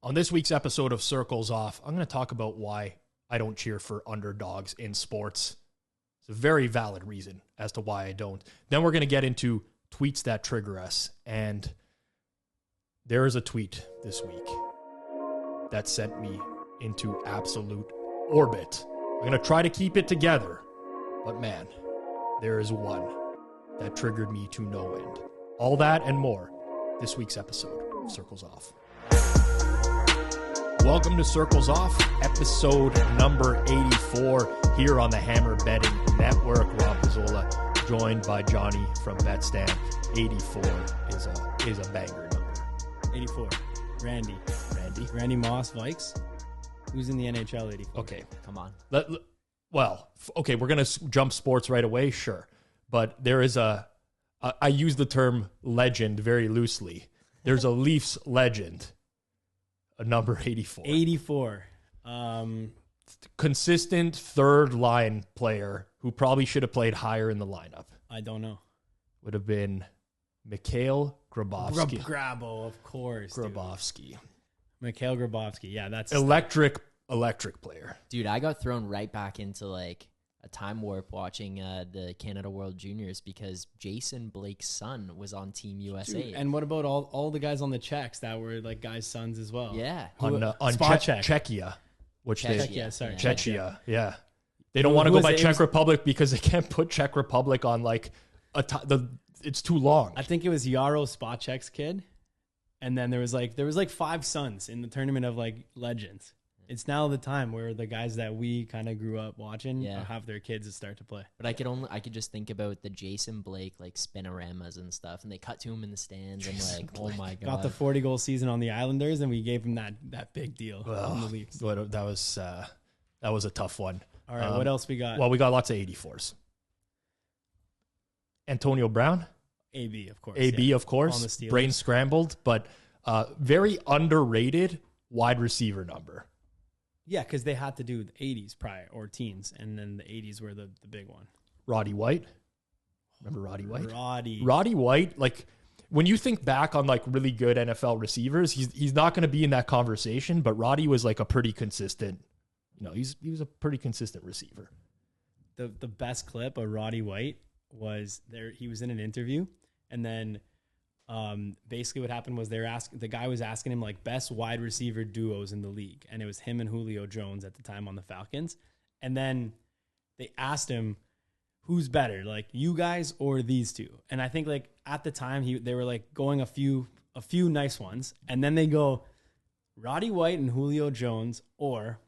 On this week's episode of Circles Off, I'm going to talk about why I don't cheer for underdogs in sports. It's a very valid reason as to why I don't. Then we're going to get into tweets that trigger us. And there is a tweet this week that sent me into absolute orbit. I'm going to try to keep it together. But man, there is one that triggered me to no end. All that and more this week's episode of Circles Off. Welcome to Circles Off, episode number 84 here on the Hammer Betting Network. Rob Pizzola, joined by Johnny from betstamp. 84 is a banger number. 84. Randy Moss, Vikes. Who's in the NHL 84? Okay, come on. Okay, we're going to jump sports right away, sure. But there is I use the term legend very loosely. There's a Leafs legend. A number 84. 84. Consistent third line player who probably should have played higher in the lineup. I don't know. Would have been Mikhail Grabovski. Grabo, of course. Grabovski. Mikhail Grabovski. Yeah, that's electric player. Dude, I got thrown right back into like a time warp watching the Canada World Juniors because Jason Blake's son was on Team USA. Dude, and what about all the guys on the Czechs that were like guys' sons as well? Yeah. On Czechia. Czechia, yeah. They don't want to go by Czech Republic because they can't put Czech Republic on like it's too long. I think it was Yaro Spacek's kid. And then there was like 5 sons in the tournament of like legends. It's now the time where the guys that we kind of grew up watching have their kids that start to play. But I could just think about the Jason Blake like spinoramas and stuff, and they cut to him in the stands and like, oh my god, got the 40-goal season on the Islanders, and we gave him that big deal on the Leafs. That was a tough one. All right, what else we got? Well, we got lots of 84s. Antonio Brown, AB of course, of course. Brain scrambled, but very underrated wide receiver number. Yeah, because they had to do the 80s prior or teens, and then the 80s were the big one. Roddy White. Remember Roddy White? Roddy White, like when you think back on like really good NFL receivers, he's not going to be in that conversation, but Roddy was like a pretty consistent, he was a pretty consistent receiver. The best clip of Roddy White was there. He was in an interview, and then basically what happened was the guy was asking him like best wide receiver duos in the league, and it was him and Julio Jones at the time on the Falcons. And then they asked him who's better, like you guys or these two. And I think like at the time they were like going a few nice ones, and then they go Roddy White and Julio Jones or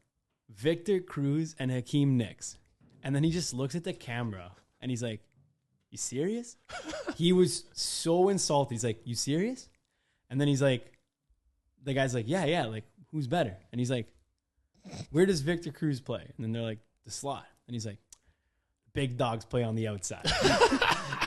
Victor Cruz and Hakeem Nicks. And then he just looks at the camera and he's like, you serious? He was so insulted. He's like, you serious? And then he's like, the guy's like, yeah, like, who's better? And he's like, where does Victor Cruz play? And then they're like, the slot. And he's like, big dogs play on the outside.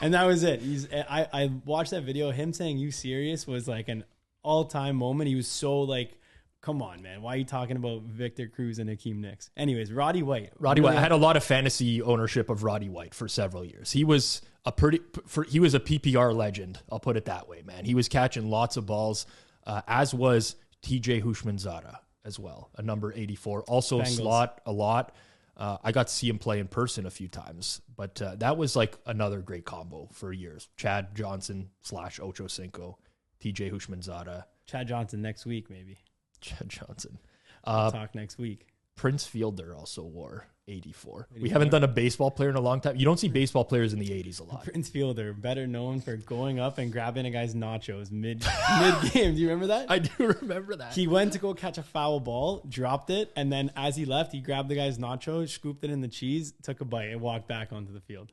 And that was it. I watched that video. Him saying, you serious was like an all-time moment. He was so like, come on, man. Why are you talking about Victor Cruz and Hakeem Nicks? Anyways, Roddy White. I had a lot of fantasy ownership of Roddy White for several years. He was a PPR legend. I'll put it that way, man. He was catching lots of balls, as was TJ Hushmanzada as well, a number 84. Also Bengals. Slot a lot. I got to see him play in person a few times, but that was like another great combo for years. Chad Johnson / Ocho Cinco, TJ Hushmanzada. Chad Johnson next week, maybe. Chad Johnson. We'll talk next week. Prince Fielder also wore 84. We haven't done a baseball player in a long time. You don't see baseball players in the 80s a lot. Prince Fielder, better known for going up and grabbing a guy's nachos mid-game. Do you remember that? I do remember that. He went to go catch a foul ball, dropped it, and then as he left, he grabbed the guy's nachos, scooped it in the cheese, took a bite, and walked back onto the field.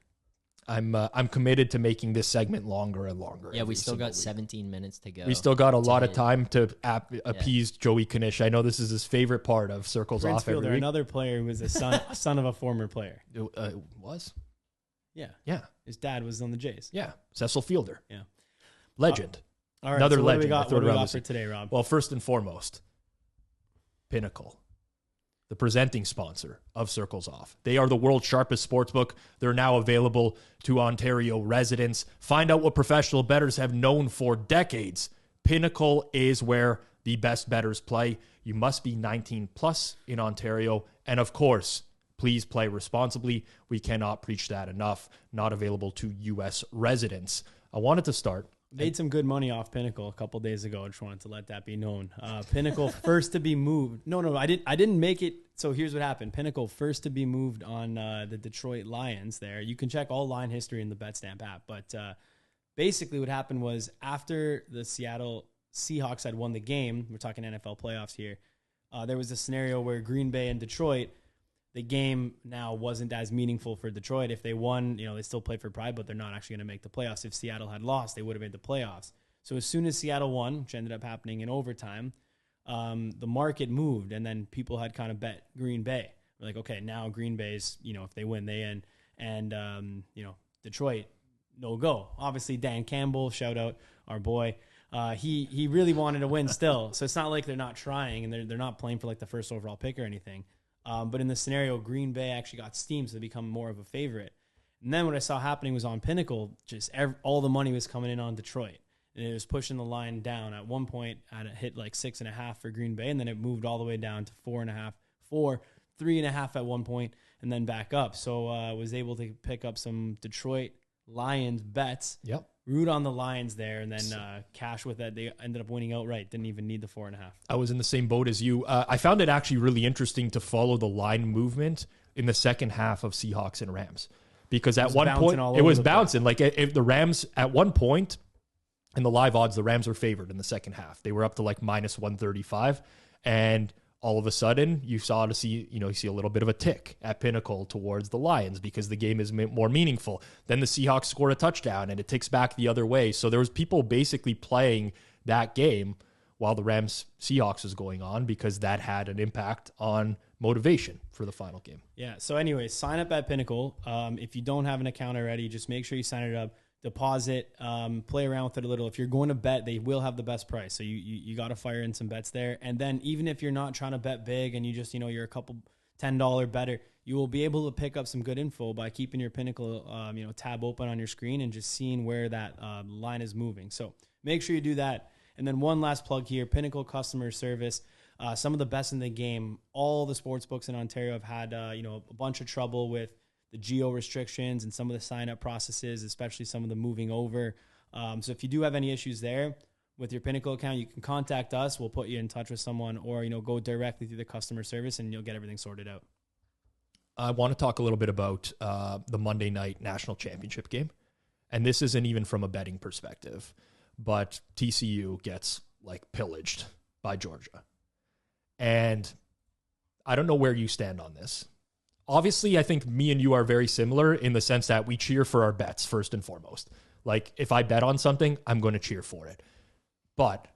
I'm committed to making this segment longer and longer. Yeah, we still got 17 minutes to go. We still got a lot of time to appease Joey Kanish. I know this is his favorite part of Circles Off every week. Another player who was a son of a former player. Was? Yeah. His dad was on the Jays. Yeah, Cecil Fielder. Yeah. Legend. All right, another so legend. What do we got for today, Rob? Well, first and foremost, Pinnacle, the presenting sponsor of Circles Off. They are the world's sharpest sportsbook. They're now available to Ontario residents. Find out what professional bettors have known for decades. Pinnacle is where the best bettors play. You must be 19 plus in Ontario. And of course, please play responsibly. We cannot preach that enough. Not available to U.S. residents. I wanted to start. Made some good money off Pinnacle a couple days ago. I just wanted to let that be known. Pinnacle first to be moved. No, I didn't make it. So here's what happened. Pinnacle first to be moved on the Detroit Lions there. You can check all line history in the betstamp app. But basically what happened was after the Seattle Seahawks had won the game, we're talking NFL playoffs here, there was a scenario where Green Bay and Detroit, the game now wasn't as meaningful for Detroit. If they won, they still play for pride, but they're not actually going to make the playoffs. If Seattle had lost, they would have made the playoffs. So as soon as Seattle won, which ended up happening in overtime, the market moved, and then people had kind of bet Green Bay. We're like, okay, now Green Bay's, if they win, they in. And, Detroit, no go. Obviously, Dan Campbell, shout out our boy. He really wanted to win still. So it's not like they're not trying, and they're not playing for like the first overall pick or anything. But in the scenario, Green Bay actually got steamed, so they become more of a favorite. And then what I saw happening was on Pinnacle, all the money was coming in on Detroit. And it was pushing the line down. At one point, it hit like 6.5 for Green Bay, and then it moved all the way down to 4.5, 3.5 at one point, and then back up. So I was able to pick up some Detroit Lions bets. Yep. Root on the Lions there, and then cash with that. They ended up winning outright. Didn't even need the 4.5. I was in the same boat as you. I found it actually really interesting to follow the line movement in the second half of Seahawks and Rams, because at one point it was bouncing. Like if the Rams at one point in the live odds, the Rams were favored in the second half. They were up to like minus 135, and all of a sudden you see a little bit of a tick at Pinnacle towards the Lions because the game is more meaningful. Then the Seahawks scored a touchdown and it ticks back the other way. So there was people basically playing that game while the Rams Seahawks was going on, because that had an impact on motivation for the final game. Yeah. So anyways, sign up at Pinnacle. If you don't have an account already, just make sure you sign it up. Deposit, play around with it a little. If you're going to bet, they will have the best price. So you got to fire in some bets there. And then even if you're not trying to bet big and you just, you're a couple $10 better, you will be able to pick up some good info by keeping your Pinnacle, tab open on your screen and just seeing where that line is moving. So make sure you do that. And then one last plug here, Pinnacle customer service, some of the best in the game. All the sports books in Ontario have had, a bunch of trouble with the geo restrictions and some of the sign-up processes, especially some of the moving over. So if you do have any issues there with your Pinnacle account, you can contact us. We'll put you in touch with someone, or go directly through the customer service and you'll get everything sorted out. I want to talk a little bit about the Monday night National Championship game. And this isn't even from a betting perspective, but TCU gets like pillaged by Georgia. And I don't know where you stand on this. Obviously, I think me and you are very similar in the sense that we cheer for our bets first and foremost. Like, if I bet on something, I'm going to cheer for it. But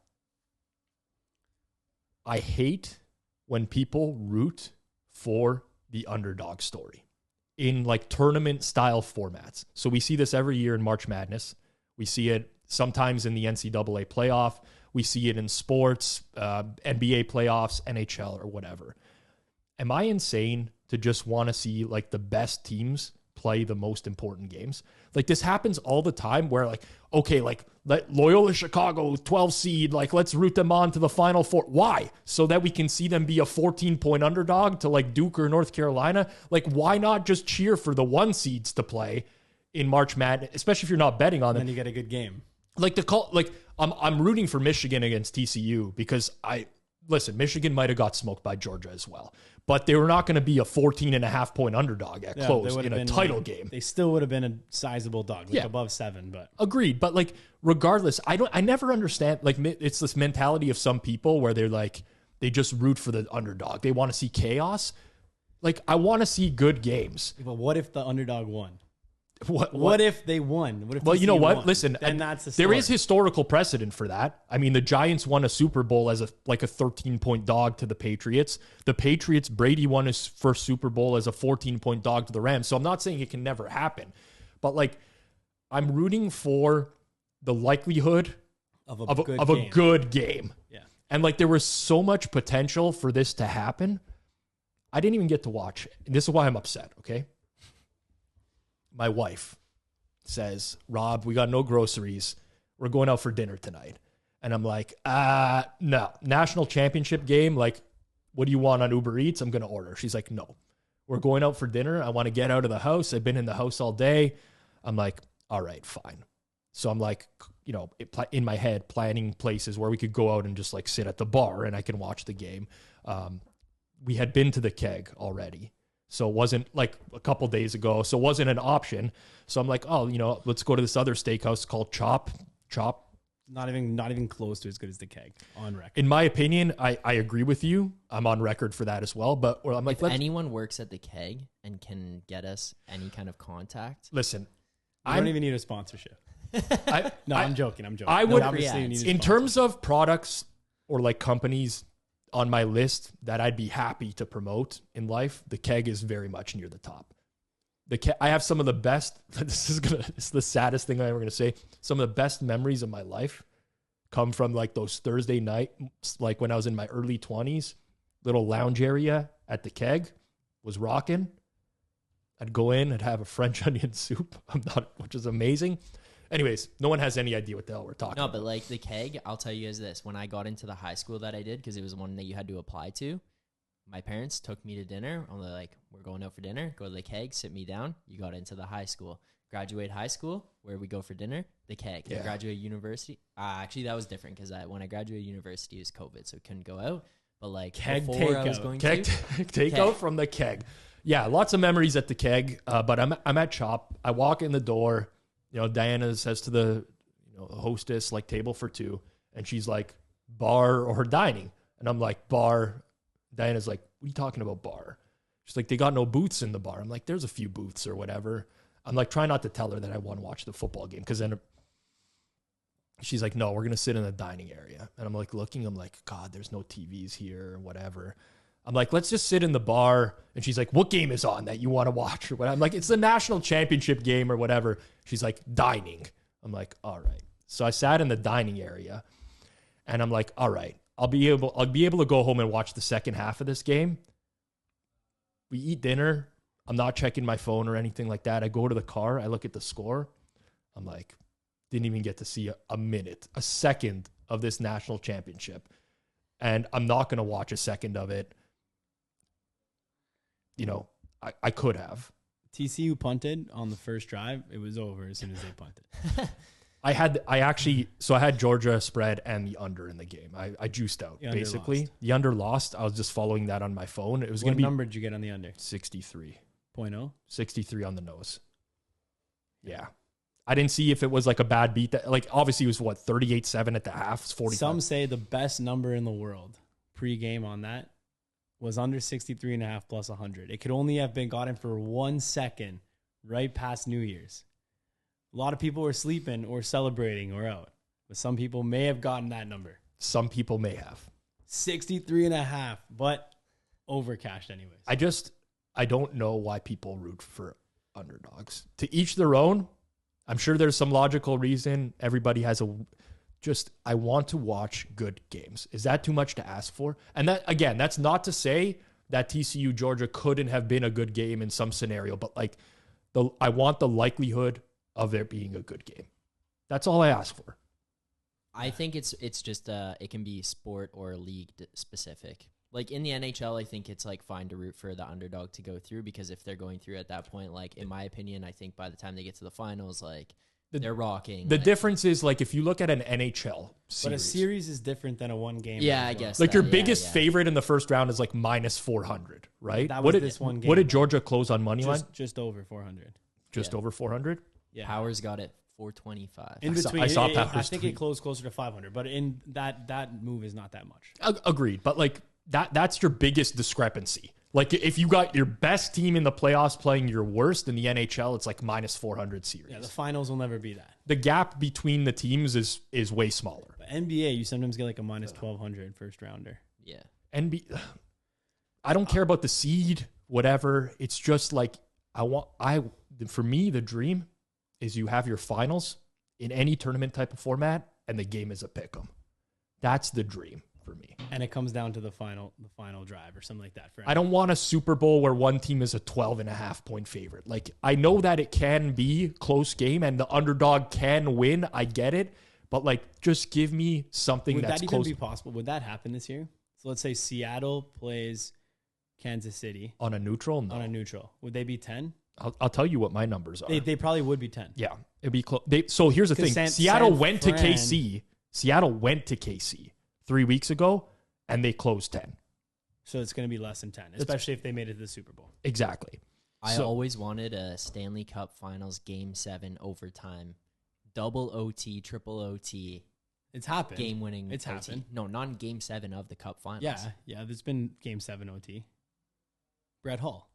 I hate when people root for the underdog story in like tournament style formats. So we see this every year in March Madness. We see it sometimes in the NCAA playoff. We see it in sports, NBA playoffs, NHL, or whatever. Am I insane to just want to see like the best teams play the most important games? Like, this happens all the time where like, okay, like let Loyola Chicago 12 seed, like let's root them on to the Final Four. Why? So that we can see them be a 14-point underdog to like Duke or North Carolina. Like, why not just cheer for the 1 seeds to play in March Madness, especially if you're not betting on them? Then you get a good game. Like I'm rooting for Michigan against TCU because Michigan might have got smoked by Georgia as well, but they were not going to be a 14.5-point underdog at close in a title game. They still would have been a sizable dog, above 7, but agreed. But like, regardless, I never understand, like, it's this mentality of some people where they're like, they just root for the underdog. They want to see chaos. Like, I want to see good games. But what if the underdog won? What if they won? What if well, you know what? won? Listen, and that's the there is historical precedent for that. I mean, the Giants won a Super Bowl as a 13-point dog to the Patriots. The Patriots, Brady won his first Super Bowl as a 14-point dog to the Rams. So I'm not saying it can never happen, but like, I'm rooting for the likelihood of a good game. Yeah. And like, there was so much potential for this to happen. I didn't even get to watch it. And this is why I'm upset. Okay. My wife says, Rob, we got no groceries. We're going out for dinner tonight. And I'm like, no. National championship game, like, what do you want on Uber Eats? I'm going to order. She's like, no. We're going out for dinner. I want to get out of the house. I've been in the house all day. I'm like, all right, fine. So I'm like, you know, in my head, planning places where we could go out and just like sit at the bar and I can watch the game. We had been to the Keg already. So it wasn't like a couple days ago. So it wasn't an option. So I'm like, oh, you know, let's go to this other steakhouse called Chop. Not even close to as good as the Keg on record. In my opinion, I agree with you. I'm on record for that as well. But I'm like, if anyone works at the Keg and can get us any kind of contact, listen, I don't even need a sponsorship. I'm joking. I would, obviously you need a in sponsor. terms of products or like companies on my list that I'd be happy to promote in life, the Keg is very much near the top. I have some of the best, this is the saddest thing I'm ever going to say. Some of the best memories of my life come from like those Thursday nights, like when I was in my early 20s, little lounge area at the Keg was rocking. I'd go in, I'd have a French onion soup, which is amazing. Anyways, no one has any idea what the hell we're talking about. No, but like the Keg, I'll tell you guys this. When I got into the high school that I did, because it was one that you had to apply to, my parents took me to dinner. I'm like, we're going out for dinner. Go to the Keg, sit me down. You got into the high school. Graduate high school, where we go for dinner, the Keg. Yeah. Graduate university. Actually, that was different because when I graduated university, it was COVID, so couldn't go out. But like Keg before takeout. I was going Keg to takeout from the Keg. Yeah, lots of memories at the Keg. But I'm at Chop. I walk in the door. You know, Diana says to the hostess, like, table for two, and she's like, bar or dining? And I'm like, bar. Diana's like, what are you talking about, bar? She's like, they got no booths in the bar. I'm like, there's a few booths or whatever. I'm like, try not to tell her that I want to watch the football game, because then she's like, no, we're going to sit in the dining area. And I'm like looking, I'm like, God, there's no TVs here or whatever. I'm like, let's just sit in the bar. And she's like, what game is on that you want to watch? Or what? I'm like, it's the national championship game or whatever. She's like, dining. I'm like, all right. So I sat in the dining area and I'm like, all right, I'll be able to go home and watch the second half of this game. We eat dinner. I'm not checking my phone or anything like that. I go to the car. I look at the score. I'm like, didn't even get to see a second of this national championship. And I'm not going to watch a second of it. You know, I could have. TCU punted on the first drive. It was over as soon as they punted. I had Georgia spread and the under in the game. I juiced out, The under basically. lost. The under lost. I was just following that on my phone. It was going What to be number did you get on the under? 63. 0.0? 63 on the nose. Yeah. I didn't see if it was like a bad beat. That, like, obviously it was 38-7 at the half. It's 45. Some say the best number in the world pre-game on that was under 63.5 plus 100. It could only have been gotten for 1 second right past New Year's. A lot of people were sleeping or celebrating or out, but some people may have gotten that number. Some people may have. 63.5, but overcashed anyways. I don't know why people root for underdogs. To each their own. I'm sure there's some logical reason. Everybody has I want to watch good games. Is that too much to ask for? And that, again, that's not to say that TCU Georgia couldn't have been a good game in some scenario, but like I want the likelihood of there being a good game. That's all I ask for. I think it's just it can be sport or league specific. Like in the NHL, I think it's like fine to root for the underdog to go through, because if they're going through at that point, like in my opinion, I think by the time they get to the finals, like they're rocking. The difference is, like, if you look at an NHL series. But a series is different than a one game. Yeah, I guess. Like your biggest favorite in the first round is like minus 400, right? That was this one game. What did Georgia close on money line? Just over 400. Just over 400? Yeah. Powers got it 425. In between, I saw I Powers think tweet. it closed closer to 500, but in that move is not that much. Agreed. But like that's your biggest discrepancy. Like if you got your best team in the playoffs playing your worst in the NHL, it's like minus 400 series. Yeah, the finals will never be that. The gap between the teams is way smaller. But NBA, you sometimes get like a minus 1,200 first rounder. Yeah. I don't care about the seed, whatever. It's just like for me, the dream is you have your finals in any tournament type of format, and the game is a pick'em. That's the dream for me. And it comes down to the final drive or something like that. I don't want a Super Bowl where one team is a 12.5 point favorite. Like, I know that it can be close game and the underdog can win. I get it. But like, just give me something Would that's that even close be possible? Would that happen this year? So let's say Seattle plays Kansas City on a neutral. No. on a neutral. Would they be 10? I'll tell you what my numbers are. They probably would be 10. Yeah, it'd be close. So here's the thing: Seattle went to KC. Seattle went to KC 3 weeks ago, and they closed 10. So it's going to be less than 10, especially if they made it to the Super Bowl. Exactly. I always wanted a Stanley Cup Finals Game 7 overtime, double OT, triple OT. It's happened. Game winning. It's OT. happened. No, not in Game 7 of the Cup Finals. Yeah. There's been Game 7 OT. Brett Hull,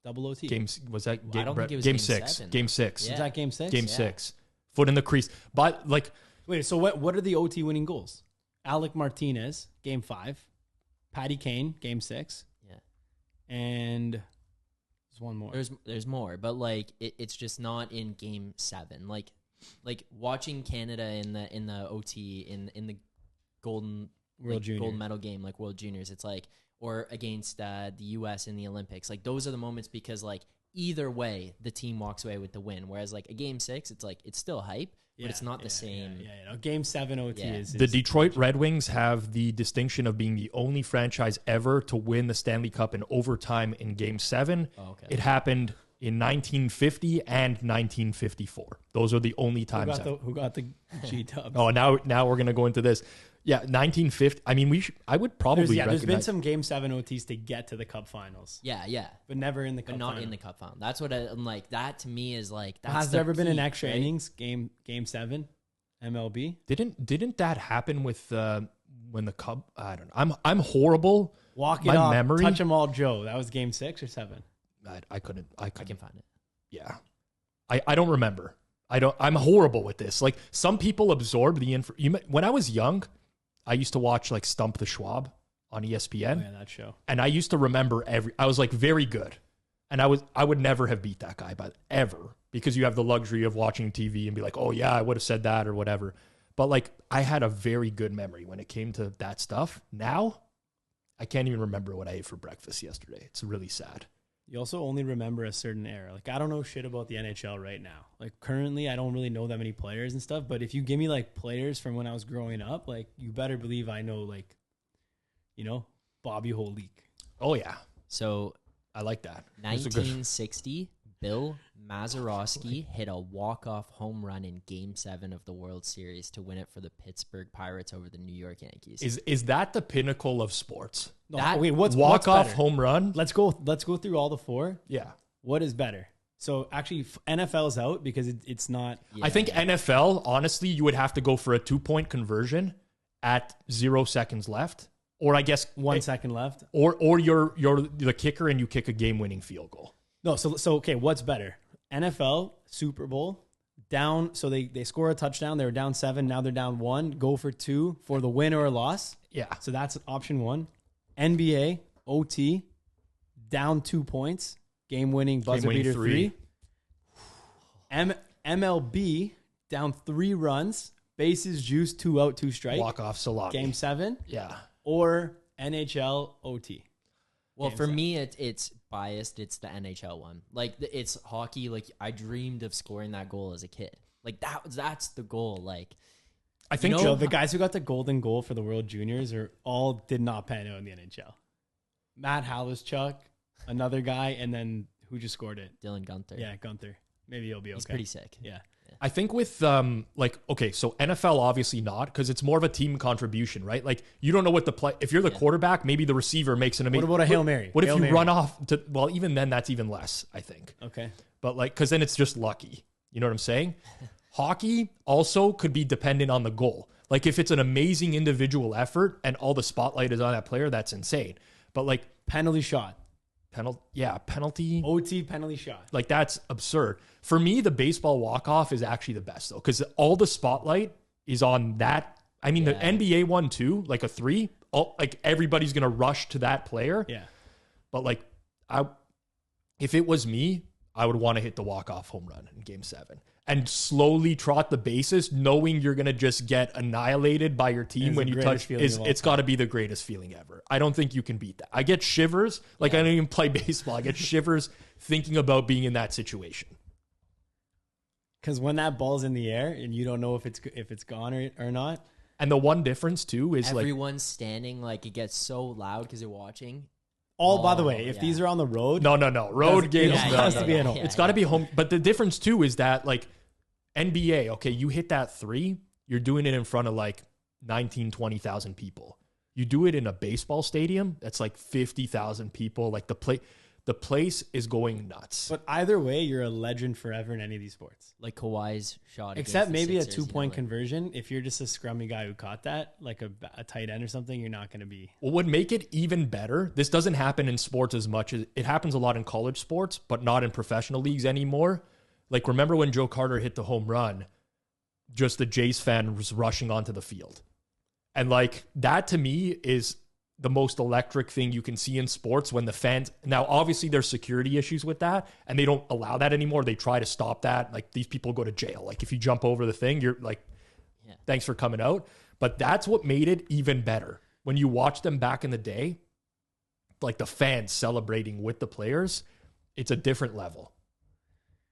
double OT. Was that game? I don't think it was game Game 6. 7. Game 6. Yeah. Is that Game 6? Game 6. Foot in the crease. But like, Wait, so what are the OT winning goals? Alec Martinez, Game 5. Patty Kane, Game 6. Yeah. And there's one more. There's more, but like it's just not in Game 7. Like watching Canada in the OT in the golden World Junior. gold medal game, like World Juniors. It's like, or against the U.S. in the Olympics. Like those are the moments because like either way the team walks away with the win. Whereas like a Game 6, it's like it's still hype, but it's not the same. Yeah. No, Game 7 OT is the Detroit Red Wings have the distinction of being the only franchise ever to win the Stanley Cup in overtime in Game 7. Oh, okay. It happened in 1950 and 1954. Those are the only times. who got the G-Tubs? Oh, now we're gonna go into this. Yeah, 1950. I mean, I would probably there's been recognize. some Game 7 OTs to get to the Cup Finals, Yeah. but never in the Cup But not Final. in the Cup final. That's what I'm like. That to me is like. That's Has the there ever been an peak, extra right? innings Game 7 MLB? Didn't that happen with when the Cub? I don't know. I'm horrible. Walk it My off, memory- touch 'em all, Joe. That was Game 6 or 7. I couldn't. I can find it. Yeah. I don't remember. I'm horrible with this. Like some people absorb the info. When I was young, I used to watch like Stump the Schwab on ESPN. Oh, yeah, that show. And I used to remember I was like very good. And I would never have beat that guy, but ever, because you have the luxury of watching TV and be like, oh yeah, I would have said that or whatever. But like I had a very good memory when it came to that stuff. Now I can't even remember what I ate for breakfast yesterday. It's really sad. You also only remember a certain era. Like, I don't know shit about the NHL right now. Like, currently, I don't really know that many players and stuff. But if you give me, like, players from when I was growing up, like, you better believe I know, like, Bobby Holik. Oh yeah. So I like that. 1960, Bill Mazeroski hit a walk-off home run in Game 7 of the World Series to win it for the Pittsburgh Pirates over the New York Yankees. Is that the pinnacle of sports? No, That wait, what's Walk-off better? home run? Let's go through all the four. Yeah. What is better? So, actually, NFL's out because it's not. Yeah. I think NFL, honestly, you would have to go for a 2-point conversion at 0 seconds left. Or I guess 1 second left. Or you're the kicker and you kick a game-winning field goal. No, so okay, what's better? NFL, Super Bowl, down, so they score a touchdown, they were down 7, now they're down 1, go for 2 for the win or a loss. Yeah. So that's option 1. NBA, OT, down 2 points, game-winning buzzer Game-winning beater 3. 3. MLB, down 3 runs, bases juiced, 2 out, 2 strike. Walk-off salami. Game 7. Yeah. Or NHL, OT. Well, Game for 7. me, it's biased. It's the NHL one. Like it's hockey. Like I dreamed of scoring that goal as a kid. Like that's the goal. Like I think Joe, the guys who got the golden goal for the World Juniors all did not pan out in the NHL. Matt Halischuk, another guy, and then who just scored it? Dylan Gunther. Yeah, Gunther. Maybe he'll be okay. He's pretty sick. Yeah. I think with okay, so NFL obviously not, because it's more of a team contribution, right? Like you don't know what the play. If you're the quarterback, maybe the receiver makes an amazing. What about a Hail Mary? What if Hail you Mary. run off to? Well, even then, that's even less, I think. Okay. But like, because then it's just lucky. You know what I'm saying? Hockey also could be dependent on the goal. Like if it's an amazing individual effort and all the spotlight is on that player, that's insane. But like Penalty shot. penalty. OT penalty shot. Like that's absurd. For me, the baseball walk-off is actually the best though, because all the spotlight is on that. I mean, the NBA one too, like a 3, like everybody's gonna rush to that player. Yeah. But like, if it was me, I would want to hit the walk-off home run in Game 7 and slowly trot the bases, knowing you're gonna just get annihilated by your team It's when the you greatest touch. feeling of all It's got to be the greatest feeling ever. I don't think you can beat that. I get shivers. Like I don't even play baseball. I get shivers thinking about being in that situation. Because when that ball's in the air and you don't know if it's gone or not. And the one difference too is everyone's standing, like it gets so loud because you're watching. By the way, if these are on the road, no, road games, it has to be at home. It's got to be home. But the difference too is that like NBA, okay, you hit that three, you're doing it in front of like 20,000 people. You do it in a baseball stadium, that's like 50,000 people. Like the place is going nuts. But either way, you're a legend forever in any of these sports. Like Kawhi's shot. Except maybe a 2-point conversion. If you're just a scrummy guy who caught that, like a tight end or something, you're not going to be. What would make it even better, this doesn't happen in sports as much as it happens a lot in college sports, but not in professional leagues anymore. Like, remember when Joe Carter hit the home run, just the Jays fan was rushing onto the field. And like that to me is the most electric thing you can see in sports when the fans, now obviously there's security issues with that and they don't allow that anymore. They try to stop that. Like these people go to jail. Like if you jump over the thing, you're like, thanks for coming out. But that's what made it even better. When you watch them back in the day, like the fans celebrating with the players, it's a different level.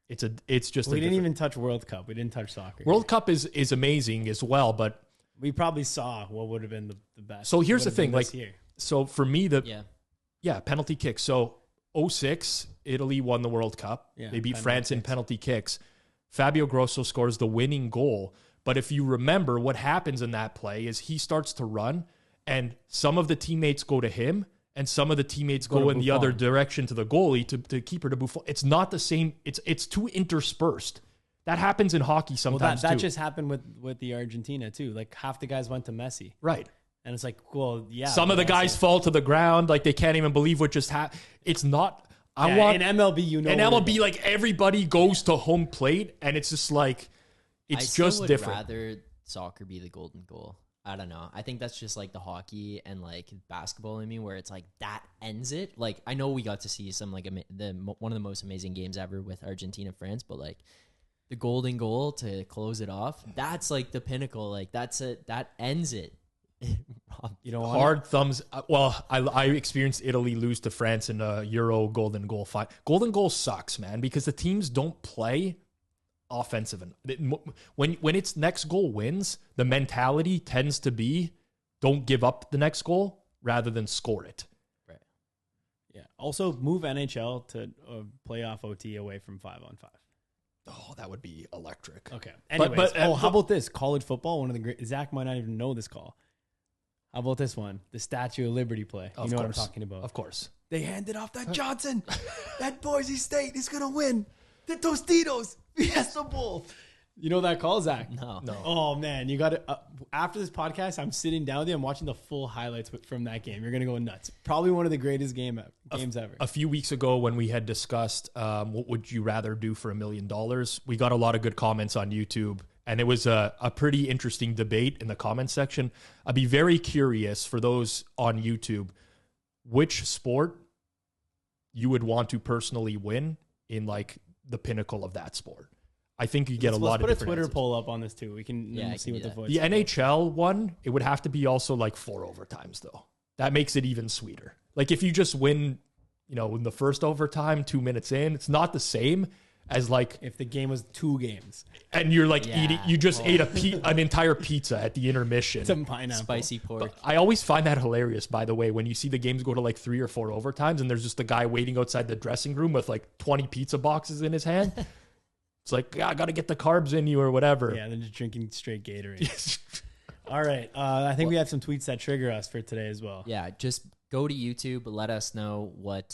It's just we didn't even touch World Cup. We didn't touch soccer. World Cup is amazing as well, but we probably saw what would have been the best. So here's the thing, like, so for me, penalty kicks. So 2006, Italy won the World Cup. Yeah, they beat France in penalty kicks. Fabio Grosso scores the winning goal. But if you remember, what happens in that play is he starts to run, and some of the teammates go to him, and some of the teammates go in the other direction to the goalie, to keeper, to Buffon. It's not the same. It's too interspersed. That happens in hockey sometimes that just happened with the Argentina too. Like half the guys went to Messi. Right. And it's like, well, yeah. Some of the guys fall to the ground. Like they can't even believe what just happened. It's not. I want in MLB, in MLB, like everybody goes to home plate, and it's just like it's just different. I'd rather soccer be the golden goal. I don't know. I think that's just like the hockey and like basketball in me, where it's like that ends it. Like I know we got to see some like one of the most amazing games ever with Argentina France, but like the golden goal to close it off, that's like the pinnacle. Like that's it. That ends it. You know, hard thumbs. Well, I experienced Italy lose to France in a Euro golden goal fight. Golden goal sucks, man, because the teams don't play offensive. And when its next goal wins, the mentality tends to be don't give up the next goal rather than score it. Right. Yeah. Also, move NHL to playoff OT away from 5-on-5. Oh, that would be electric. Okay. Anyways, how about this? College football, one of the great. Zach might not even know this call. How about this one? The Statue of Liberty play. You know what I'm talking about. Of course. They handed off that Johnson. That Boise State is going to win. The Tostitos. Fiesta Bowl. You know that call, Zach? No. Oh, man. You got to. After this podcast, I'm sitting down with you. I'm watching the full highlights from that game. You're going to go nuts. Probably one of the greatest games ever. A few weeks ago when we had discussed what would you rather do for $1 million, we got a lot of good comments on YouTube. And it was a pretty interesting debate in the comment section. I'd be very curious for those on YouTube, which sport you would want to personally win in like the pinnacle of that sport. I think you get a lot of different Let's put a Twitter answers. poll up on this too. We can see what the votes. The NHL one, it would have to be also like 4 overtimes though. That makes it even sweeter. Like if you just win, you know, in the first overtime, 2 minutes in, it's not the same as like if the game was 2 games and you're like eating, you just ate an entire pizza at the intermission. Some pineapple, spicy pork. But I always find that hilarious, by the way, when you see the games go to like 3 or 4 overtimes and there's just a guy waiting outside the dressing room with like 20 pizza boxes in his hand. It's like, I got to get the carbs in you or whatever. Yeah, they're just drinking straight Gatorade. All right. I think we have some tweets that trigger us for today as well. Yeah, just go to YouTube. Let us know what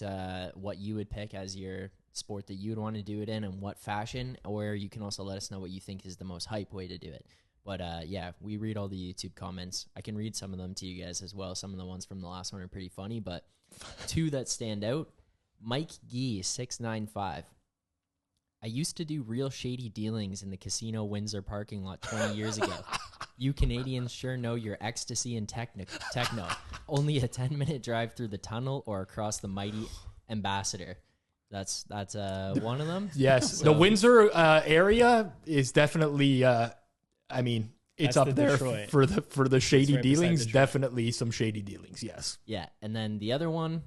you would pick as your sport that you would want to do it in and what fashion, or you can also let us know what you think is the most hype way to do it. But yeah, we read all the YouTube comments. I can read some of them to you guys as well. Some of the ones from the last one are pretty funny, but 2 that stand out. Mike Gee 695. I used to do real shady dealings in the Casino Windsor parking lot 20 years ago. You Canadians sure know your ecstasy and techno. Only a 10-minute drive through the tunnel or across the mighty Ambassador. That's one of them. Yes, so. The Windsor area is definitely. I mean, it's up there for the shady dealings. Definitely some shady dealings. Yes. Yeah, and then the other one,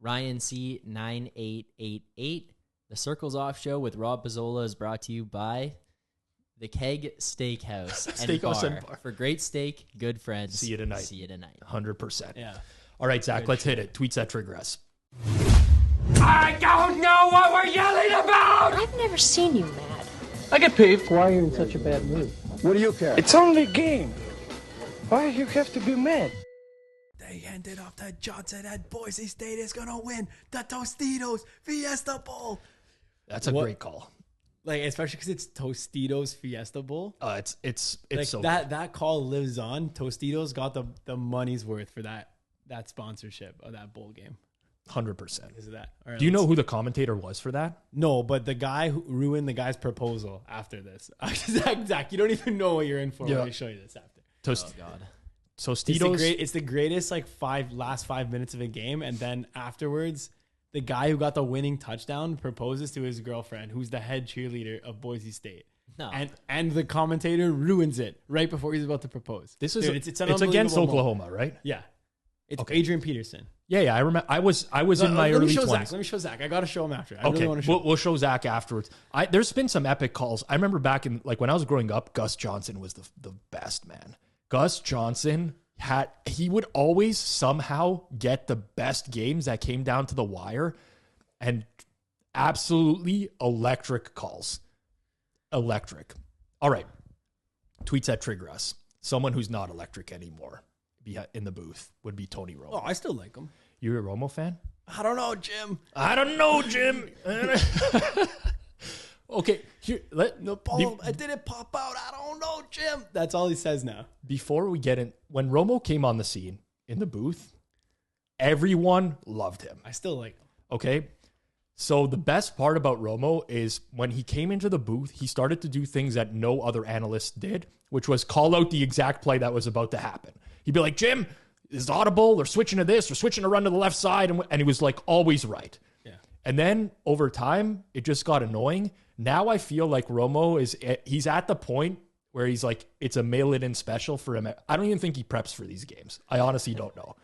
Ryan C 9888. The Circles Off Show with Rob Pizzola is brought to you by the Keg Steakhouse and Bar. For great steak, good friends. See you tonight. See you tonight. 100%. Yeah. All right, Zach, let's hit it. Tweets that trigger us. I don't know what we're yelling about! I've never seen you mad. I get peeved. Why are you in such a bad mood? What do you care? It's only a game. Why you have to be mad? They handed off to Johnson and Boise State is going to win the Tostitos Fiesta Bowl. That's a great call. Like, especially because it's Tostitos Fiesta Bowl. It's Like so that call lives on. Tostitos got the money's worth for that sponsorship of that bowl game. 100%. Is that? All right, Do you know who the commentator was for that? No, but the guy who ruined the guy's proposal after this. Zach, you don't even know what you're in for when I show you this after. Oh, God. So It's Tostitos. the greatest like last 5 minutes of a game, and then afterwards, the guy who got the winning touchdown proposes to his girlfriend, who's the head cheerleader of Boise State. No. And the commentator ruins it right before he's about to propose. This is Dude, it's an against unbelievable Oklahoma, moment. right? Yeah, it's Okay. Adrian Peterson. Yeah. I remember. I was in my Let early me show 20s. Zach. Let me show Zach. I gotta show him after. I Okay, really want to show. we'll show Zach afterwards. There's been some epic calls. I remember back in when I was growing up, Gus Johnson was the best, man. Gus Johnson he would always somehow get the best games that came down to the wire, and absolutely electric calls. Electric. All right. Tweets that trigger us. Someone who's not electric anymore in the booth would be Tony Romo. Oh, I still like him. You're a Romo fan? I don't know, Jim. I don't know, Jim. Okay, here The ball, I didn't pop out. I don't know, Jim. That's all he says now. before we get in, when Romo came on the scene in the booth, everyone loved him. I still like him. Okay, so the best part about Romo is when he came into the booth, he started to do things that no other analyst did, which was call out the exact play that was about to happen. He'd be like, Jim, is audible, or switching to this, or switching to run to the left side, and he was like always right. Yeah. And then over time, it just got annoying. Now I feel like Romo he's at the point where he's like, it's a mail it in special for him. I don't even think he preps for these games. I honestly don't know.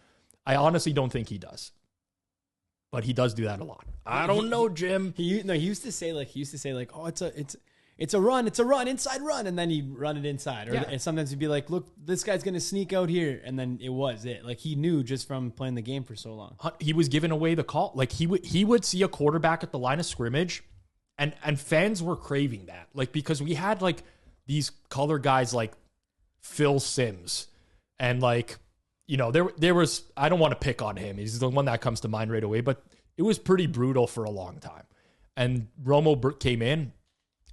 I honestly don't think he does. But he does do that a lot. I don't know, Jim. He used to say like, oh, it's a run, inside run, and then he'd run it inside. Or and sometimes he'd be like, look, this guy's gonna sneak out here, and then it was it. Like he knew just from playing the game for so long. He was giving away the call. Like he would see a quarterback at the line of scrimmage, and fans were craving that. Like because we had like these color guys like Phil Simms, and like, you know, there was, I don't want to pick on him. He's the one that comes to mind right away, but it was pretty brutal for a long time. And Romo came in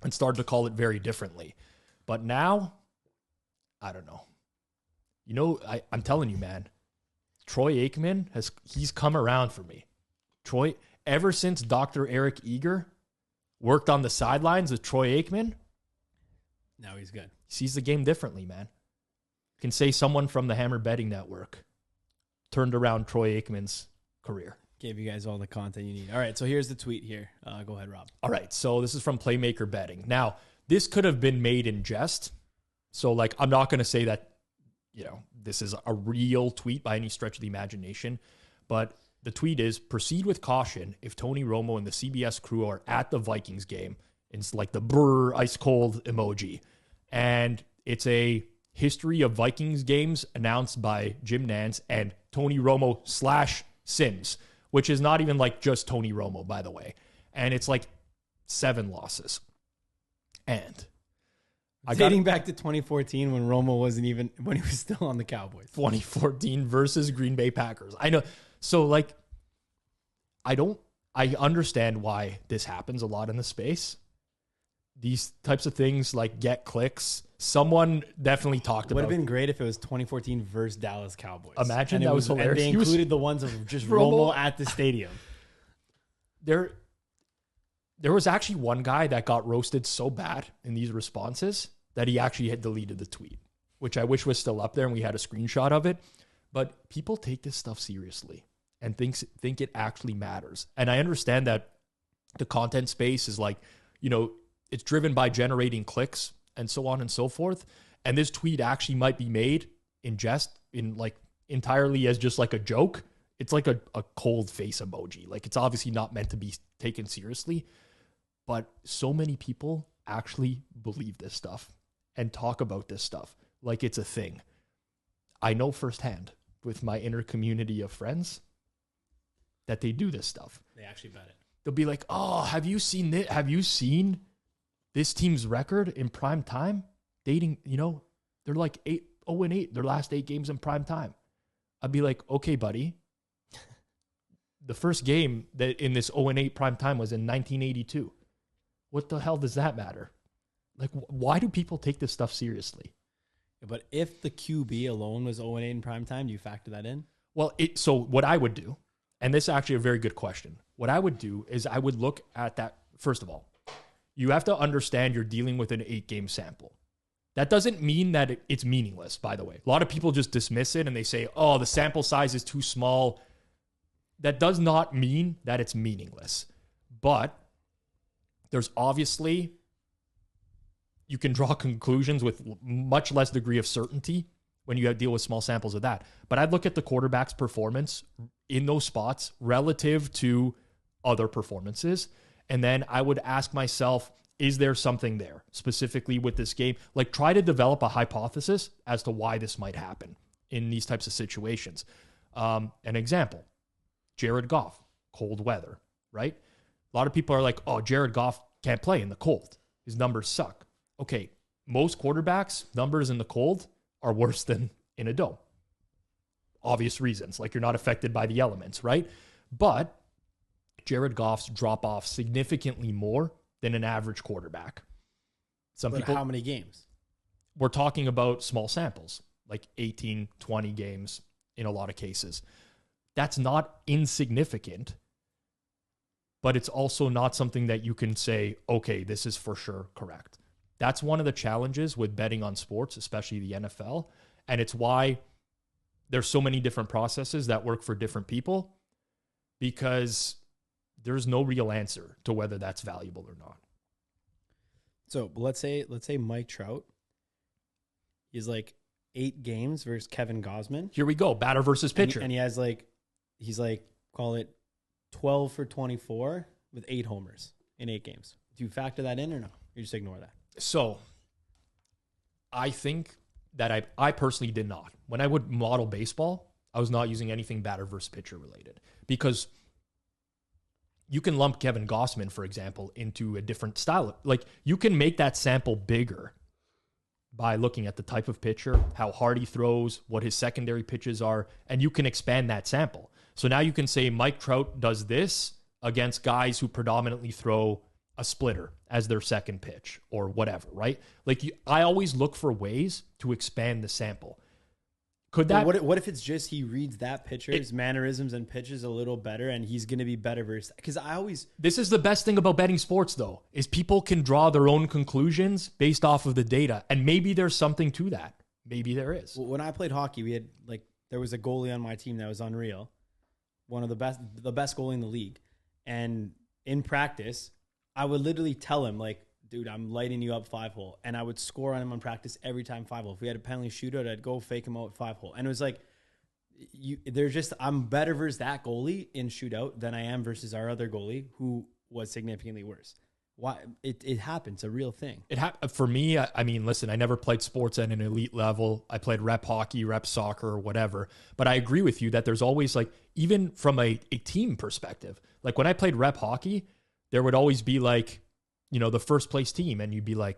and started to call it very differently. But now, I don't know. You know, I'm telling you, man, Troy Aikman he's come around for me. Troy, ever since Dr. Eric Eager worked on the sidelines with Troy Aikman, Now he's good. sees the game differently, man. Can say someone from the Hammer Betting Network turned around Troy Aikman's career. Gave you guys all the content you need. All right, so here's the tweet here. Go ahead, Rob. All right, so this is from Playmaker Betting. Now, this could have been made in jest. So, like, I'm not going to say that, you know, this is a real tweet by any stretch of the imagination. But the tweet is, proceed with caution if Tony Romo and the CBS crew are at the Vikings game. It's like the brr, ice cold emoji. And it's a history of Vikings games announced by Jim Nantz and Tony Romo / Sims, which is not even like just Tony Romo, by the way. And it's like 7 losses. And Dating back to 2014 when Romo when he was still on the Cowboys. 2014 versus Green Bay Packers. I know. So like, I understand why this happens a lot in the space. These types of things like get clicks. Someone definitely talked about. Would have been great if it was 2014 versus Dallas Cowboys. Imagine and that was hilarious. And they included the ones of just Romo at the stadium. There was actually one guy that got roasted so bad in these responses that he actually had deleted the tweet, which I wish was still up there and we had a screenshot of it. But people take this stuff seriously and think it actually matters. And I understand that the content space is like, you know, it's driven by generating clicks and so on and so forth. And this tweet actually might be made in jest, in like entirely as just like a joke. It's like a cold face emoji. Like it's obviously not meant to be taken seriously. But so many people actually believe this stuff and talk about this stuff like it's a thing. I know firsthand with my inner community of friends that they do this stuff. They actually bet it. They'll be like, oh, have you seen this? Have you seen this team's record in prime time? Dating, they're like 0-8, their last 8 games in prime time. I'd be like, okay, buddy. The first game that in this 0-8 prime time was in 1982. What the hell does that matter? Like, why do people take this stuff seriously? But if the QB alone was 0-8 in prime time, do you factor that in? Well, so what I would do, and this is actually a very good question. What I would do is I would look at that. First of all, you have to understand you're dealing with an 8-game sample. That doesn't mean that it's meaningless, by the way. A lot of people just dismiss it and they say, oh, the sample size is too small. That does not mean that it's meaningless. But there's obviously, you can draw conclusions with much less degree of certainty when you deal with small samples of that. But I'd look at the quarterback's performance in those spots relative to other performances. And then I would ask myself, is there something there specifically with this game? Like, try to develop a hypothesis as to why this might happen in these types of situations. An example, Jared Goff, cold weather, right? A lot of people are like, oh, Jared Goff can't play in the cold. His numbers suck. Okay, most quarterbacks' numbers in the cold are worse than in a dome. Obvious reasons, like you're not affected by the elements, right? But Jared Goff's drop off significantly more than an average quarterback. But how many games? We're talking about small samples, like 18, 20 games in a lot of cases. That's not insignificant, but it's also not something that you can say, okay, this is for sure correct. That's one of the challenges with betting on sports, especially the NFL. And it's why there's so many different processes that work for different people, because there's no real answer to whether that's valuable or not. So let's say Mike Trout is like 8 games versus Kevin Gosman. Here we go. Batter versus pitcher. And he has he's call it 12 for 24 with 8 homers in 8 games. Do you factor that in or no? You just ignore that? So I think that I personally did not. When I would model baseball, I was not using anything batter versus pitcher related, because you can lump Kevin Gosman, for example, into a different style. Like, you can make that sample bigger by looking at the type of pitcher, how hard he throws, what his secondary pitches are, and you can expand that sample. So now you can say Mike Trout does this against guys who predominantly throw a splitter as their second pitch or whatever, right? Like, I always look for ways to expand the sample. Could that? What if it's just he reads that pitcher's mannerisms and pitches a little better, and he's going to be better versus? Because this is the best thing about betting sports, though, is people can draw their own conclusions based off of the data, and maybe there's something to that. Maybe there is. When I played hockey, we had there was a goalie on my team that was unreal, one of the best goalie in the league, and in practice, I would literally tell him dude, I'm lighting you up 5-hole. And I would score on him on practice every time 5-hole. If we had a penalty shootout, I'd go fake him out 5-hole. And it was I'm better versus that goalie in shootout than I am versus our other goalie who was significantly worse. Why? It happens. It's a real thing. For me, I mean, listen, I never played sports at an elite level. I played rep hockey, rep soccer, or whatever. But I agree with you that there's always even from a team perspective, when I played rep hockey, there would always be the first place team, and you'd be like,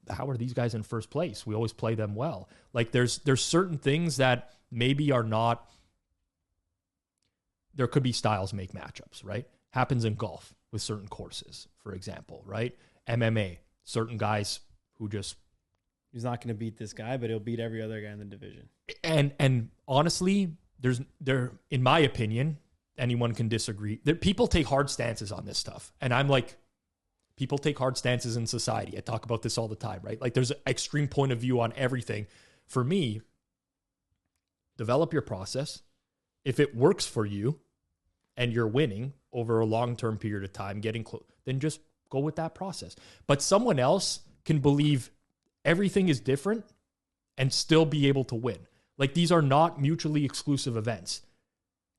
how are these guys in first place? We always play them well. There's certain things that maybe are not, there could be styles make matchups, right? Happens in golf with certain courses, for example, right? MMA, certain guys who just, he's not going to beat this guy, but he'll beat every other guy in the division. And honestly, in my opinion, anyone can disagree. People take hard stances on this stuff. And I'm like, people take hard stances in society. I talk about this all the time, right? There's an extreme point of view on everything. For me, develop your process. If it works for you and you're winning over a long-term period of time, getting close, then just go with that process. But someone else can believe everything is different and still be able to win. These are not mutually exclusive events.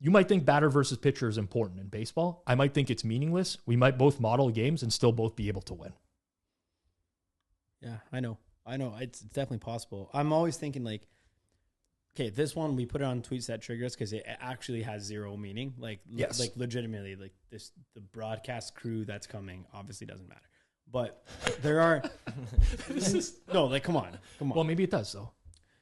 You might think batter versus pitcher is important in baseball. I might think it's meaningless. We might both model games and still both be able to win. Yeah, I know. It's definitely possible. I'm always thinking like, okay, this one we put it on tweets that trigger us because it actually has zero meaning. Like, yes. Like legitimately, like the broadcast crew that's coming obviously doesn't matter. But there are no, like, come on. Well, maybe it does though.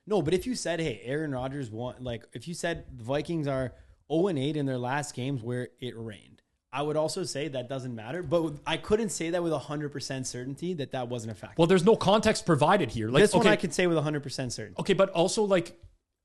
No, but if you said, hey, Aaron Rodgers won, like if you said the Vikings are 0-8 in their last games where it rained, I would also say that doesn't matter. But I couldn't say that with 100% certainty that wasn't a fact. Well, there's no context provided here. Like, this one I could say with 100% certainty. Okay, but also like,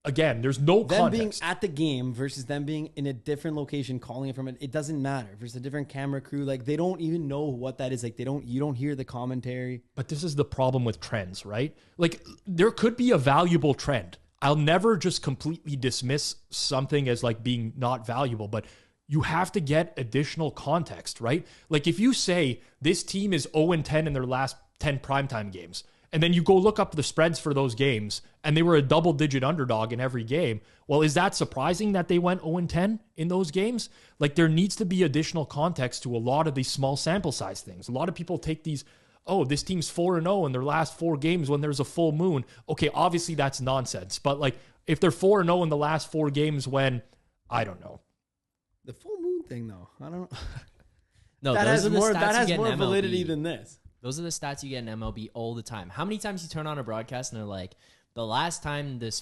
again, there's no them context. Being at the game versus them being in a different location calling it from it doesn't matter. Versus a different camera crew, like they don't even know what that is. Like you don't hear the commentary. But this is the problem with trends, right? Like there could be a valuable trend. I'll never just completely dismiss something as like being not valuable, but you have to get additional context, right? Like if you say this team is 0-10 in their last 10 primetime games, and then you go look up the spreads for those games, and they were a double-digit underdog in every game. Well, is that surprising that they went 0-10 in those games? Like, there needs to be additional context to a lot of these small sample size things. A lot of people take these, oh, this team's 4-0 in their last 4 games when there's a full moon. Okay, obviously that's nonsense. But, like, if they're 4-0 in the last 4 games when, I don't know. The full moon thing, though, I don't know. No, that those has are the more, stats that you has get more in validity MLB. than this. Those are the stats you get in MLB all the time. How many times you turn on a broadcast and they're like, the last time this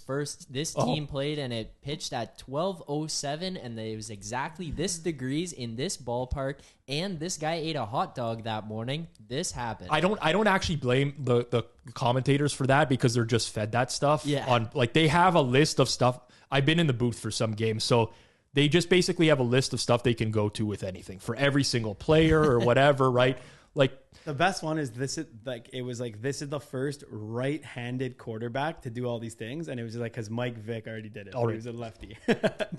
team played and it pitched at 12:07 and it was exactly this degrees in this ballpark and this guy ate a hot dog that morning. This happened. I don't actually blame the commentators for that because they're just fed that stuff. Yeah. On like they have a list of stuff. I've been in the booth for some games, so they just basically have a list of stuff they can go to with anything for every single player or whatever, right? Like the best one is this is the first right-handed quarterback to do all these things, and it was just like because Mike Vick already did it. He was a lefty.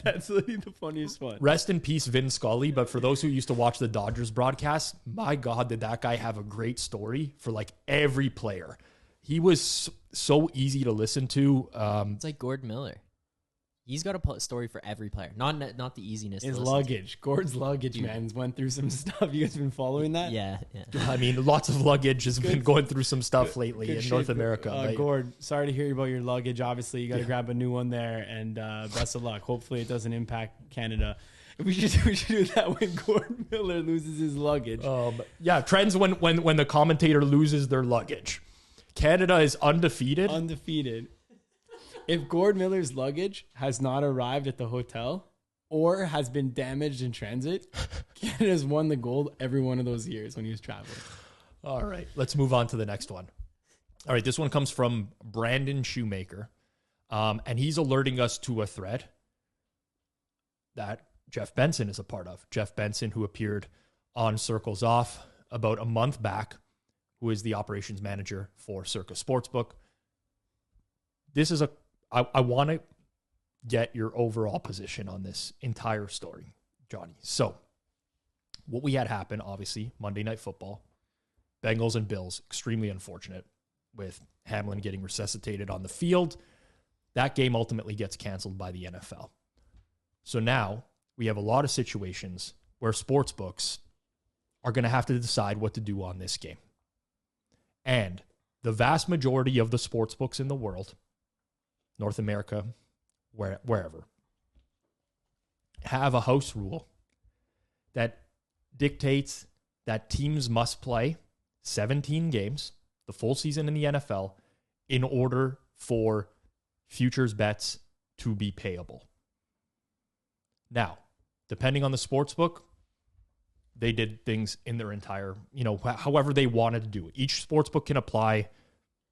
That's literally the funniest one. Rest in peace, Vin Scully. But for those who used to watch the Dodgers broadcast, my God, did that guy have a great story for like every player. He was so easy to listen to. It's like Gord Miller. He's got a story for every player. Not the easiness. His luggage. Gord's luggage, man, went through some stuff. You guys been following that? Yeah. I mean, lots of luggage has been going through some stuff lately in North America. Right? Gord, sorry to hear about your luggage. Obviously, you got to grab a new one there, and best of luck. Hopefully, it doesn't impact Canada. We should do that when Gord Miller loses his luggage. Yeah, trends when the commentator loses their luggage. Canada is undefeated. If Gord Miller's luggage has not arrived at the hotel or has been damaged in transit, Canada's won the gold every one of those years when he was traveling. All right, let's move on to the next one. All right, this one comes from Brandon Shoemaker, and he's alerting us to a thread that Jeff Benson is a part of. Jeff Benson, who appeared on Circles Off about a month back, who is the operations manager for Circa Sportsbook. This is I want to get your overall position on this entire story, Johnny. So what we had happen, obviously, Monday Night Football, Bengals and Bills, extremely unfortunate with Hamlin getting resuscitated on the field. That game ultimately gets canceled by the NFL. So now we have a lot of situations where sports books are going to have to decide what to do on this game. And the vast majority of the sports books in the world, North America, wherever, have a house rule that dictates that teams must play 17 games, the full season in the NFL, in order for futures bets to be payable. Now, depending on the sports book, they did things in their entire, however they wanted to do it. Each sports book can apply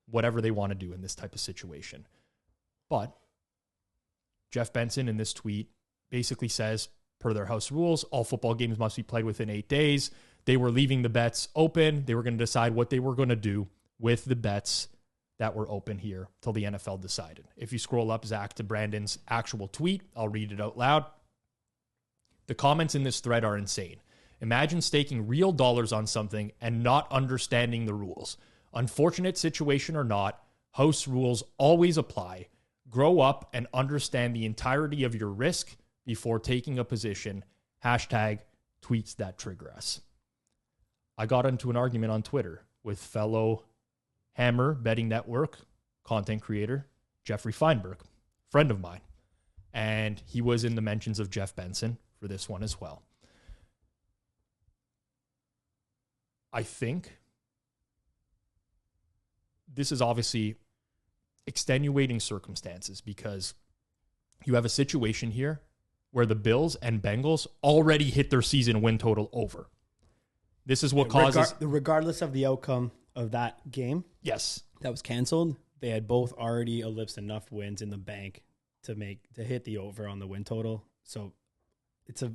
whatever they want to do in this type of situation. But Jeff Benson in this tweet basically says, per their house rules, all football games must be played within 8 days. They were leaving the bets open. They were going to decide what they were going to do with the bets that were open here till the NFL decided. If you scroll up, Zach, to Brandon's actual tweet, I'll read it out loud. The comments in this thread are insane. Imagine staking real dollars on something and not understanding the rules. Unfortunate situation or not, house rules always apply. Grow up and understand the entirety of your risk before taking a position. Hashtag tweets that trigger us. I got into an argument on Twitter with fellow Hammer Betting Network content creator Jeffrey Feinberg, friend of mine. And he was in the mentions of Jeff Benson for this one as well. I think this is obviously extenuating circumstances because you have a situation here where the Bills and Bengals already hit their season win total over. This is what causes... Regardless of the outcome of that game, yes, that was canceled, they had both already ellipsed enough wins in the bank to hit the over on the win total. So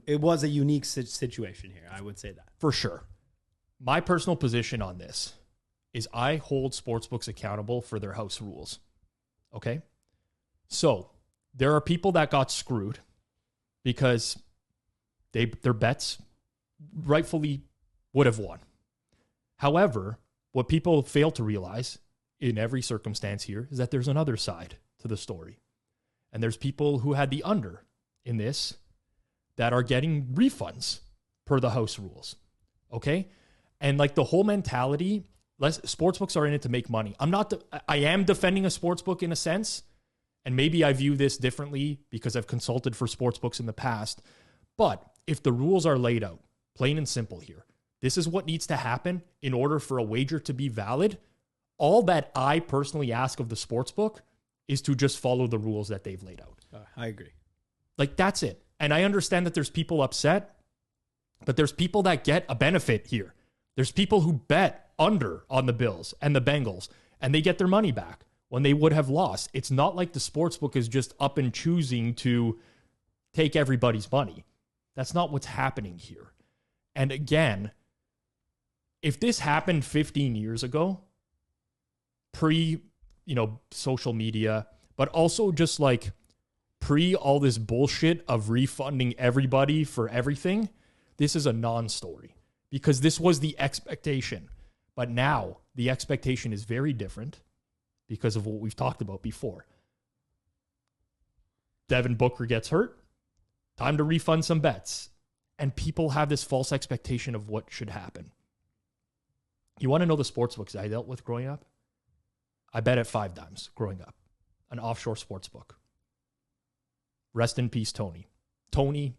it was a unique situation here. I would say that. For sure. My personal position on this is I hold sportsbooks accountable for their house rules. Okay? So there are people that got screwed because their bets rightfully would have won. However, what people fail to realize in every circumstance here is that there's another side to the story. And there's people who had the under in this that are getting refunds per the house rules. Okay? And like the whole mentality, sportsbooks are in it to make money. I am defending a sportsbook in a sense, and maybe I view this differently because I've consulted for sportsbooks in the past. But if the rules are laid out, plain and simple here, this is what needs to happen in order for a wager to be valid. All that I personally ask of the sportsbook is to just follow the rules that they've laid out. I agree. Like, that's it. And I understand that there's people upset, but there's people that get a benefit here. There's people who bet under on the Bills and the Bengals, and they get their money back when they would have lost. It's not like the sportsbook is just up and choosing to take everybody's money. That's not what's happening here. And again, if this happened 15 years ago, social media, but also just like pre all this bullshit of refunding everybody for everything, this is a non-story because this was the expectation. But now the expectation is very different because of what we've talked about before. Devin Booker gets hurt. Time to refund some bets. And people have this false expectation of what should happen. You want to know the sportsbooks I dealt with growing up? I bet at 5 Dimes growing up. An offshore sportsbook. Rest in peace, Tony. Tony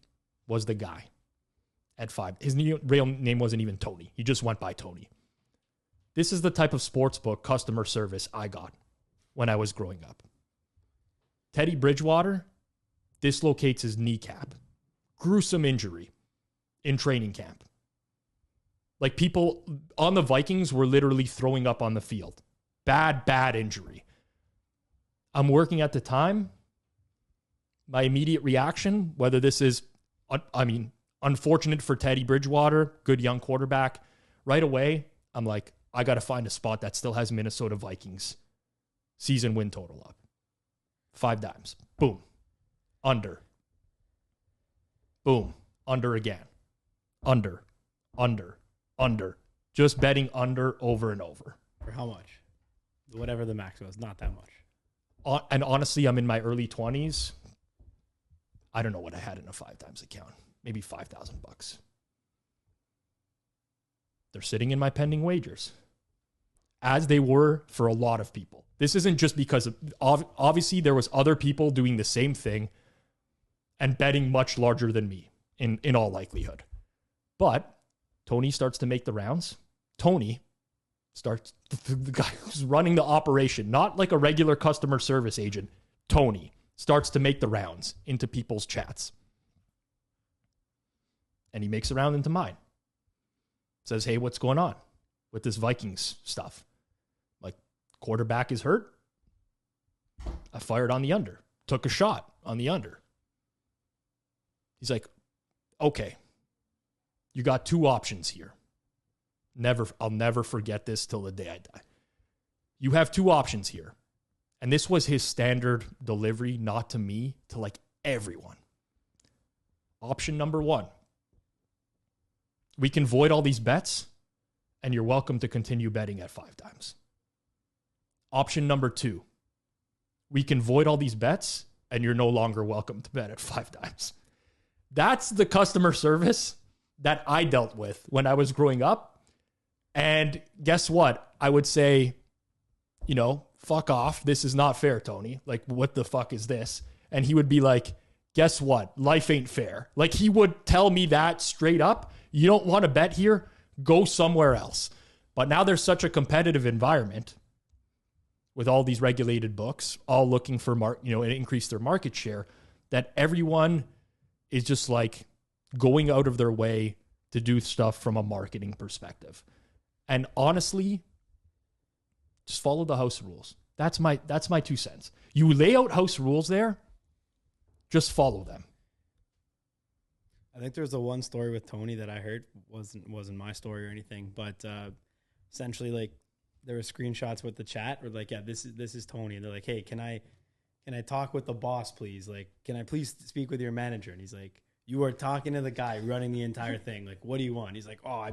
was the guy at 5. His real name wasn't even Tony. He just went by Tony. This is the type of sportsbook customer service I got when I was growing up. Teddy Bridgewater dislocates his kneecap. Gruesome injury in training camp. Like, people on the Vikings were literally throwing up on the field. Bad injury. I'm working at the time. My immediate reaction, whether this is, unfortunate for Teddy Bridgewater, good young quarterback, right away, I'm like, I got to find a spot that still has Minnesota Vikings season win total up. 5 Dimes. Boom. Under. Boom. Under again. Under. Just betting under over and over. For how much? Whatever the max was, not that much. And honestly, I'm in my early 20s. I don't know what I had in a 5 Dimes account. Maybe $5,000. They're sitting in my pending wagers, as they were for a lot of people. This isn't just because of, obviously there was other people doing the same thing and betting much larger than me in all likelihood. But Tony starts to make the rounds. Tony starts, the guy who's running the operation, not like a regular customer service agent. Tony starts to make the rounds into people's chats. And he makes a round into mine. Says, hey, what's going on with this Vikings stuff? Like, quarterback is hurt. I fired on the under. Took a shot on the under. He's like, okay, you got 2 options here. I'll never forget this till the day I die. You have 2 options here. And this was his standard delivery, not to me, to like everyone. Option number 1. We can void all these bets, and you're welcome to continue betting at 5 Dimes. Option number 2. We can void all these bets, and you're no longer welcome to bet at 5 Dimes. That's the customer service that I dealt with when I was growing up. And guess what? I would say, fuck off. This is not fair, Tony. Like, what the fuck is this? And he would be like, guess what? Life ain't fair. Like, he would tell me that straight up. You don't want to bet here? Go somewhere else. But now there's such a competitive environment with all these regulated books, all looking for increase their market share, that everyone is just like going out of their way to do stuff from a marketing perspective. And honestly, just follow the house rules. That's my 2 cents. You lay out house rules there, just follow them. I think there's the one story with Tony that I heard wasn't my story or anything, but essentially, like, there were screenshots with the chat where, like, yeah, this is Tony, and they're like, hey, can I talk with the boss, please? Like, can I please speak with your manager? And he's like, you are talking to the guy running the entire thing. Like, what do you want? He's like, oh,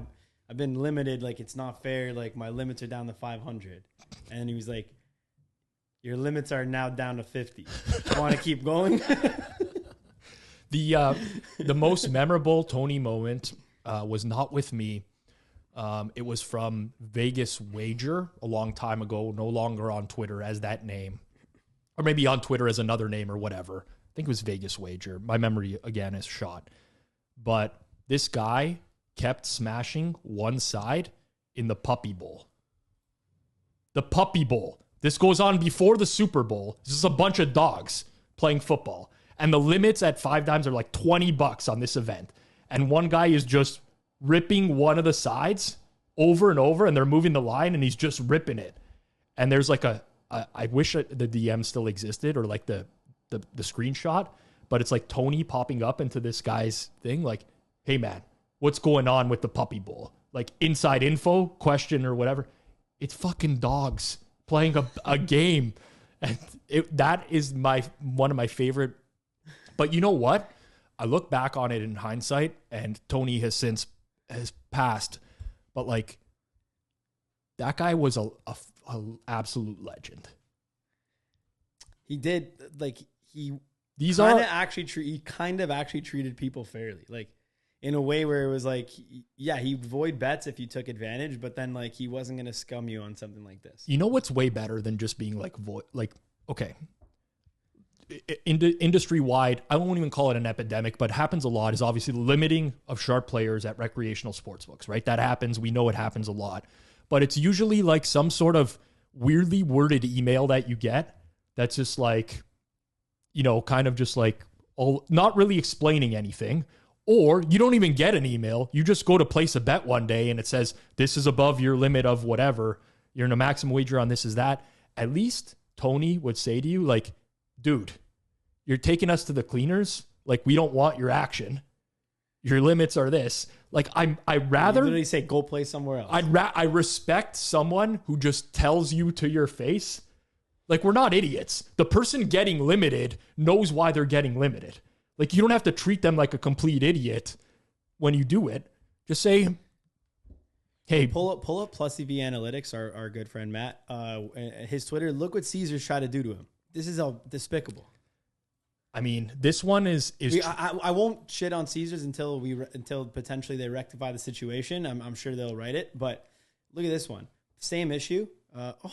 I've been limited. Like, it's not fair. Like, my limits are down to 500. And he was like, your limits are now down to 50. Want to keep going? The most memorable Tony moment was not with me. It was from Vegas Wager a long time ago, no longer on Twitter as that name, or maybe on Twitter as another name or whatever. I think it was Vegas Wager. My memory, again, is shot. But this guy kept smashing one side in the Puppy Bowl. The Puppy Bowl. This goes on before the Super Bowl. This is a bunch of dogs playing football. And the limits at 5 times are like $20 on this event. And one guy is just ripping one of the sides over and over, and they're moving the line, and he's just ripping it. And there's like I wish the DM still existed, or like the screenshot, but it's like Tony popping up into this guy's thing, like, hey man, what's going on with the Puppy Bowl? Like, inside info, question or whatever. It's fucking dogs playing a game. And that is one of my favorite. But you know what? I look back on it in hindsight, and Tony has passed, but like, that guy was a absolute legend. He did, like, he kind of actually treated people fairly, like, in a way where it was like, yeah, he'd void bets if you took advantage, but then, like, he wasn't going to scum you on something like this. You know what's way better than just being like okay, industry wide, I won't even call it an epidemic, but happens a lot, is obviously the limiting of sharp players at recreational sports books, right? That happens. We know it happens a lot, but it's usually like some sort of weirdly worded email that you get that's just like, kind of just like, not really explaining anything. Or you don't even get an email. You just go to place a bet one day and it says, this is above your limit of whatever. You're in a maximum wager on this is that. At least Tony would say to you, like, dude, you're taking us to the cleaners. Like, we don't want your action. Your limits are this. Like, I rather... You literally say, go play somewhere else. I respect someone who just tells you to your face. Like, we're not idiots. The person getting limited knows why they're getting limited. Like, you don't have to treat them like a complete idiot when you do it. Just say, hey. Pull up Plus EV Analytics, our good friend Matt. His Twitter, look what Caesars tried to do to him. This is despicable. I mean, this one is. I won't shit on Caesars until potentially they rectify the situation. I'm sure they'll write it. But look at this one. Same issue.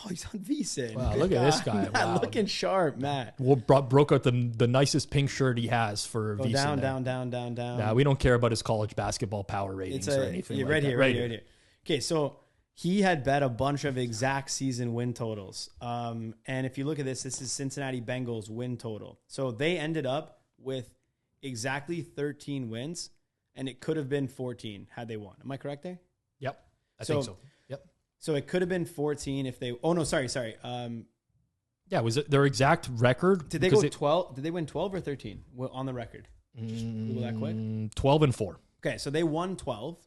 He's on VSiN. Wow, look at this guy. Matt, wow. Looking sharp, Matt. Well, broke out the nicest pink shirt he has for VSiN. Down. Nah, we don't care about his college basketball power ratings or anything like right that. Right here. Okay, so he had bet a bunch of exact season win totals. And if you look at this is Cincinnati Bengals win total. So they ended up with exactly 13 wins, and it could have been 14 had they won. Am I correct there? Yep, I think so. So it could have been 14 if they... Oh, no, sorry. Yeah, was it their exact record? Did they go 12? Did they win 12 or 13 on the record? Just Google that quick. 12-4. Okay, so they won 12.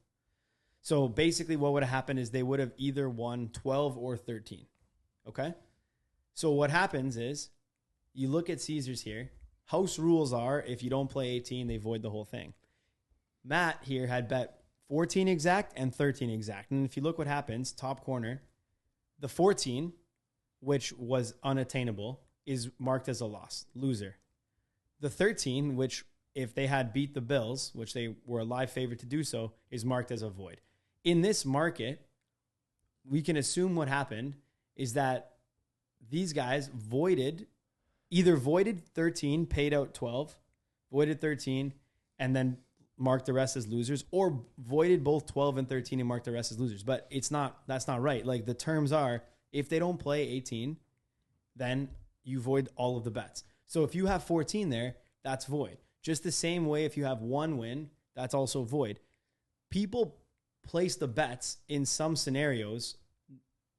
So basically what would have happened is they would have either won 12 or 13. Okay? So what happens is you look at Caesars here. House rules are if you don't play 18, they void the whole thing. Matt here had bet 14 exact and 13 exact. And if you look what happens, top corner, the 14, which was unattainable, is marked as a loss, loser. The 13, which if they had beat the Bills, which they were a live favorite to do so, is marked as a void. In this market, we can assume what happened is that these guys either voided 13, paid out 12, voided 13, and then marked the rest as losers, or voided both 12 and 13 and marked the rest as losers. But that's not right. Like, the terms are, if they don't play 18, then you void all of the bets. So if you have 14 there, that's void. Just the same way, if you have one win, that's also void. People place the bets in some scenarios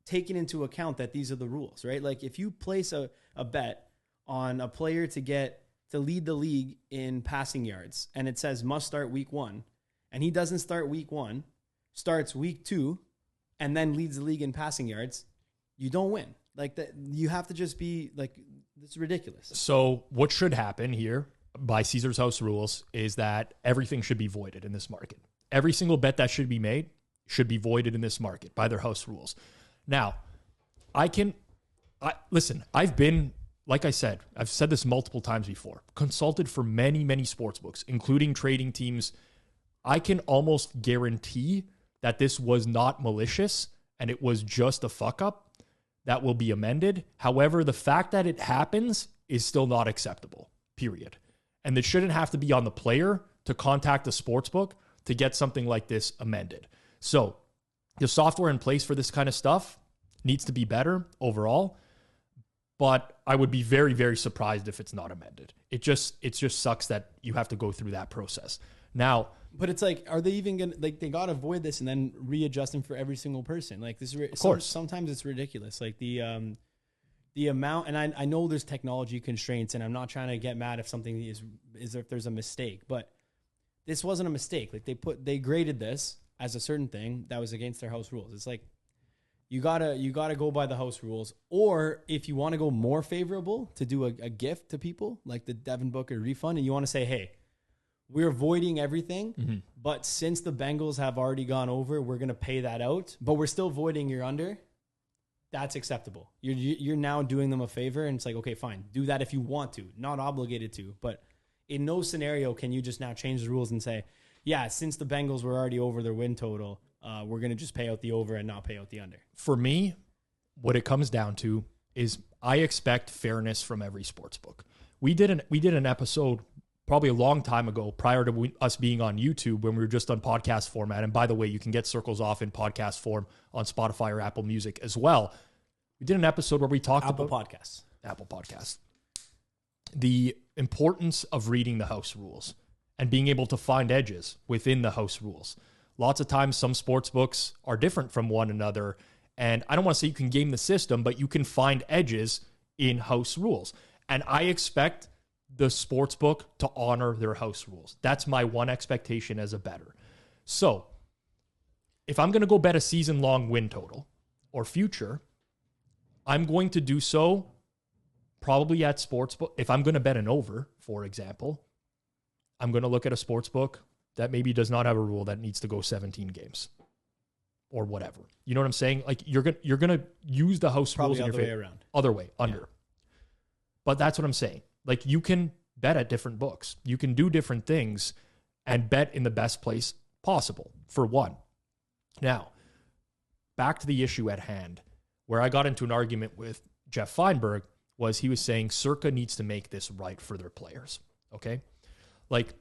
taking into account that these are the rules, right? Like, if you place a bet on a player to lead the league in passing yards, and it says must start week 1, and he doesn't start week 1, starts week 2, and then leads the league in passing yards, you don't win. Like, that, you have to just be like, it's ridiculous. So what should happen here by Caesar's House rules is that everything should be voided in this market. Every single bet that should be made should be voided in this market by their house rules. Now, listen, I've been, like I said, I've said this multiple times before, consulted for many, many sports books, including trading teams. I can almost guarantee that this was not malicious and it was just a fuck up that will be amended. However, the fact that it happens is still not acceptable, period. And it shouldn't have to be on the player to contact the sports book to get something like this amended. So the software in place for this kind of stuff needs to be better overall, but I would be very, very surprised if it's not amended. It just sucks that you have to go through that process. Now, but it's like, are they even going to, like, they got to avoid this and then readjust them for every single person? Like, this is, of course, sometimes it's ridiculous. Like, the amount, and I know there's technology constraints, and I'm not trying to get mad if something is if there's a mistake, but this wasn't a mistake. Like, they graded this as a certain thing that was against their house rules. It's like, you gotta go by the house rules, or if you want to go more favorable, to do a gift to people like the Devin Booker refund, and you want to say, hey, we're voiding everything, but since the Bengals have already gone over, we're going to pay that out, but we're still voiding your under. That's acceptable. You're now doing them a favor, and it's like, okay, fine, do that if you want to, not obligated to, but in no scenario can you just now change the rules and say, yeah, since the Bengals were already over their win total, we're going to just pay out the over and not pay out the under. For me, what it comes down to is I expect fairness from every sports book. We did an episode probably a long time ago, prior to us being on YouTube, when we were just on podcast format. And by the way, you can get Circles Off in podcast form on Spotify or Apple Music as well. We did an episode where we talked about Apple Podcasts, the importance of reading the house rules and being able to find edges within the house rules. Lots of times, some sports books are different from one another. And I don't want to say you can game the system, but you can find edges in house rules. And I expect the sports book to honor their house rules. That's my one expectation as a bettor. So if I'm going to go bet a season-long win total or future, I'm going to do so probably at sportsbook. If I'm going to bet an over, for example, I'm going to look at a sports book that maybe does not have a rule that needs to go 17 games or whatever. You know what I'm saying? Like, you're going to use the house probably rules in your favor. Around. Other way, under. Yeah. But that's what I'm saying. Like, you can bet at different books. You can do different things and bet in the best place possible, for one. Now, back to the issue at hand, where I got into an argument with Jeff Feinberg, was he was saying Circa needs to make this right for their players, okay? Like,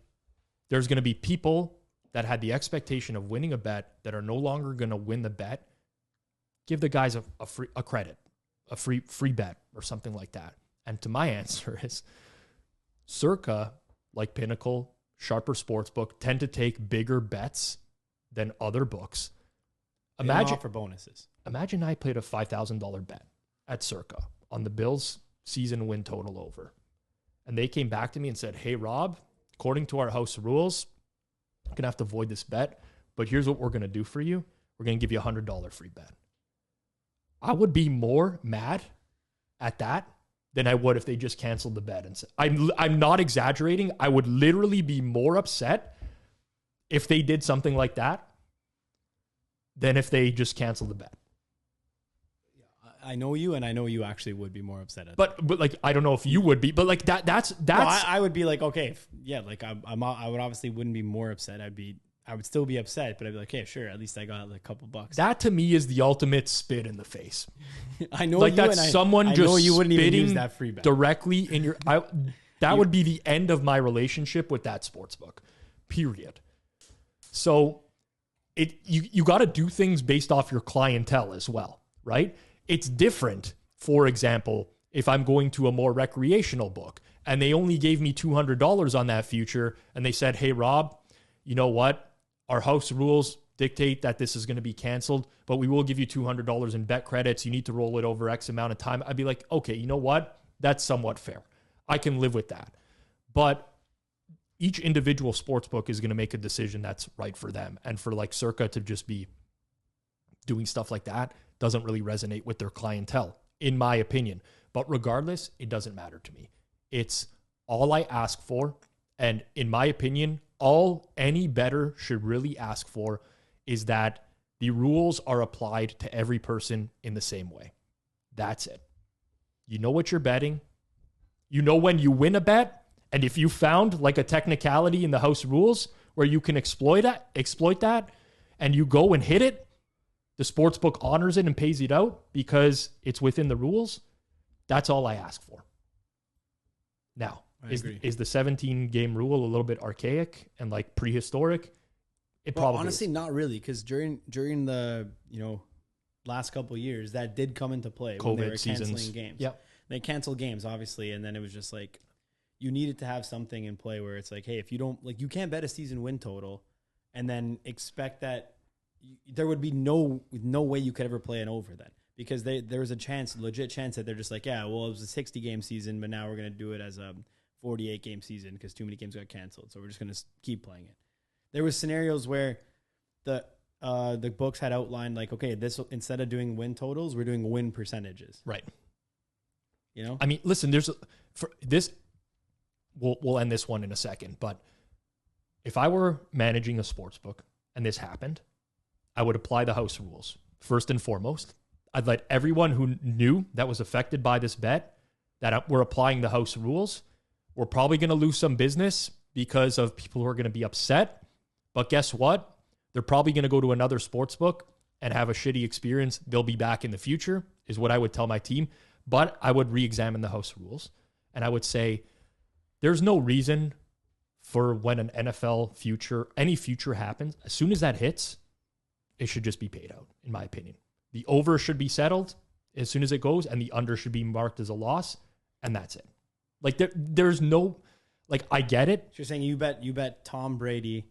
there's going to be people that had the expectation of winning a bet that are no longer going to win the bet. Give the guys a credit, a free bet or something like that. And to my answer is, Circa, like Pinnacle, Sharper Sportsbook, tend to take bigger bets than other books. Imagine offer bonuses. Imagine I played a $5,000 bet at Circa on the Bills season win total over. And they came back to me and said, hey, Rob, according to our house rules, I'm going to have to void this bet, but here's what we're going to do for you. We're going to give you a $100 free bet. I would be more mad at that than I would if they just canceled the bet. And said, I'm not exaggerating. I would literally be more upset if they did something like that than if they just canceled the bet. I know you, and I know you actually would be more upset at But like, I don't know if you would be, but like that's I would be like, okay, like I would obviously wouldn't be more upset. I would still be upset, but I'd be like, okay, sure, at least I got like a couple bucks. that to me is the ultimate spit in the face. I know Like you, that's and someone I just know you wouldn't even use spitting that free bet. directly in your. That would be the end of my relationship with that sports book. Period. So you got to do things based off your clientele as well, right? It's different. For example, if I'm going to a more recreational book and they only gave me $200 on that future and they said, hey, Rob, you know what? Our house rules dictate that this is going to be canceled, but we will give you $200 in bet credits. You need to roll it over X amount of time. I'd be like, okay, you know what? That's somewhat fair. I can live with that. But each individual sports book is going to make a decision that's right for them. And for like Circa to just be doing stuff like that doesn't really resonate with their clientele, in my opinion. But regardless, it doesn't matter to me. It's all I ask for. And in my opinion, all any bettor should really ask for is that the rules are applied to every person in the same way. That's it. You know what you're betting. You know when you win a bet. And if you found like a technicality in the house rules where you can exploit that, and you go and hit it, the sports book honors it and pays it out because it's within the rules. That's all I ask for. Now, is the 17-game rule a little bit archaic and like prehistoric? Probably honestly is. Not really, because during the last couple of years that did come into play. COVID when they were seasons. canceling games. Yep. They canceled games obviously, and then it was just like you needed to have something in play where it's like, hey, if you don't like, you can't bet a season win total and then expect that there would be no way you could ever play an over then, because there was a legit chance that they're just like, yeah, well, it was a 60-game season, but now we're going to do it as a 48-game season because too many games got canceled. So we're just going to keep playing it. There was scenarios where the books had outlined like, okay, this, instead of doing win totals, we're doing win percentages. Right. You know? I mean, listen, for this, we'll end this one in a second, but if I were managing a sports book and this happened, I would apply the house rules. First and foremost, I'd let everyone who knew that was affected by this bet that we're applying the house rules. We're probably going to lose some business because of people who are going to be upset. But guess what? They're probably going to go to another sports book and have a shitty experience. They'll be back in the future, is what I would tell my team. But I would re-examine the house rules. And I would say, there's no reason for when an NFL future, any future happens, as soon as that hits, it should just be paid out, in my opinion. The over should be settled as soon as it goes, and the under should be marked as a loss, and that's it. Like, there's no, like, I get it. So you're saying you bet Tom Brady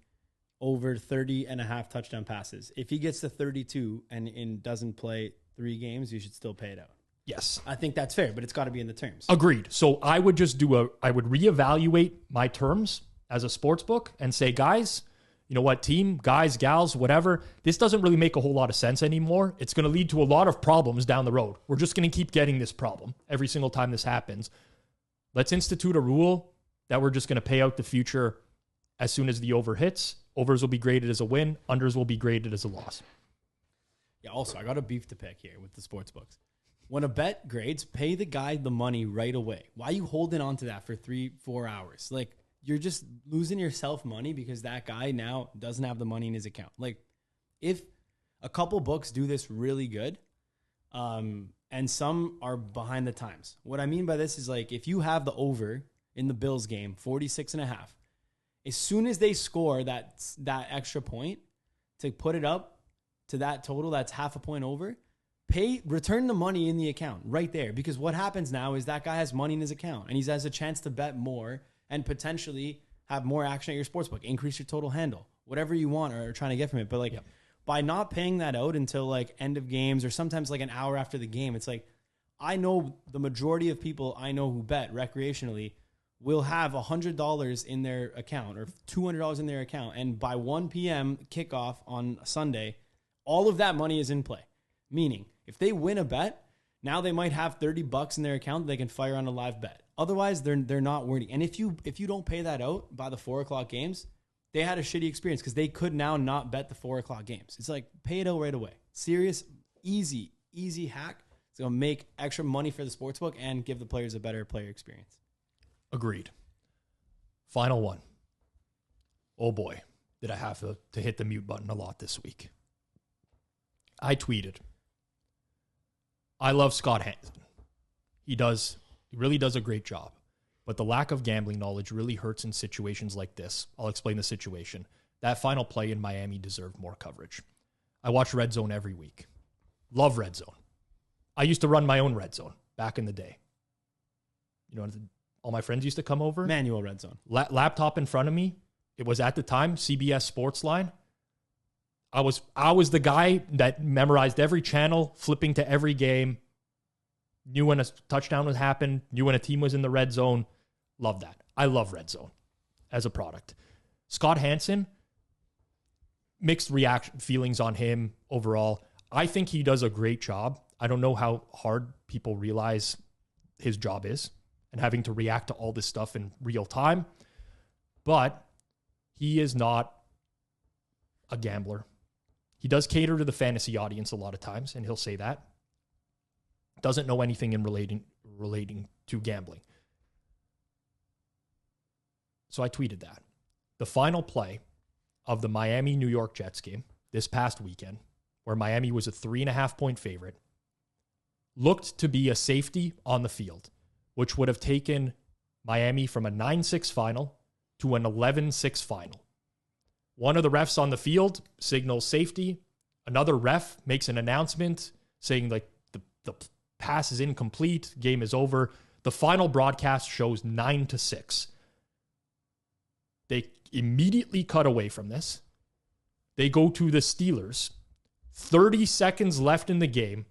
over 30.5 touchdown passes. If he gets to 32 and doesn't play 3 games, you should still pay it out. Yes. I think that's fair, but it's got to be in the terms. Agreed. So I would just I would reevaluate my terms as a sports book and say, guys, you know what, team, guys, gals, whatever, this doesn't really make a whole lot of sense anymore. It's going to lead to a lot of problems down the road. We're just going to keep getting this problem every single time this happens. Let's institute a rule that we're just going to pay out the future as soon as the over hits. Overs will be graded as a win. Unders will be graded as a loss. Yeah, also, I got a beef to pick here with the sports books. When a bet grades, pay the guy the money right away. Why are you holding on to that for 3-4 hours? Like, you're just losing yourself money because that guy now doesn't have the money in his account. Like, if a couple books do this really good, and some are behind the times. What I mean by this is, like, if you have the over in the Bills game, 46.5, as soon as they score that extra point to put it up to that total, that's half a point over, return the money in the account right there. Because what happens now is that guy has money in his account and he has a chance to bet more and potentially have more action at your sportsbook, increase your total handle, whatever you want or are trying to get from it. But like, by not paying that out until like end of games or sometimes like an hour after the game, it's like, I know the majority of people I know who bet recreationally will have $100 in their account or $200 in their account. And by 1 p.m. kickoff on Sunday, all of that money is in play. Meaning, if they win a bet, now they might have $30 in their account that they can fire on a live bet. Otherwise, they're not worthy. And if you don't pay that out by the 4 o'clock games, they had a shitty experience because they could now not bet the 4 o'clock games. It's like, pay it out right away. Serious, easy hack. It's going to make extra money for the sportsbook and give the players a better player experience. Agreed. Final one. Oh boy, did I have to hit the mute button a lot this week. I tweeted, I love Scott Hansen. He really does a great job. But the lack of gambling knowledge really hurts in situations like this. I'll explain the situation. That final play in Miami deserved more coverage. I watch Red Zone every week. Love Red Zone. I used to run my own Red Zone back in the day. You know, all my friends used to come over. Manual Red Zone. Laptop in front of me. It was at the time CBS Sportsline. I was the guy that memorized every channel, flipping to every game, knew when a touchdown would happen, knew when a team was in the red zone. Love that. I love Red Zone as a product. Scott Hansen, mixed feelings on him overall. I think he does a great job. I don't know how hard people realize his job is and having to react to all this stuff in real time. But he is not a gambler. He does cater to the fantasy audience a lot of times, and he'll say that. Doesn't know anything in relating to gambling. So I tweeted that. The final play of the Miami-New York Jets game this past weekend, where Miami was a 3.5-point favorite, looked to be a safety on the field, which would have taken Miami from a 9-6 final to an 11-6 final. One of the refs on the field signals safety. Another ref makes an announcement saying like the pass is incomplete, game is over. The final broadcast shows 9-6. They immediately cut away from this. They go to the Steelers. 30 seconds left in the game,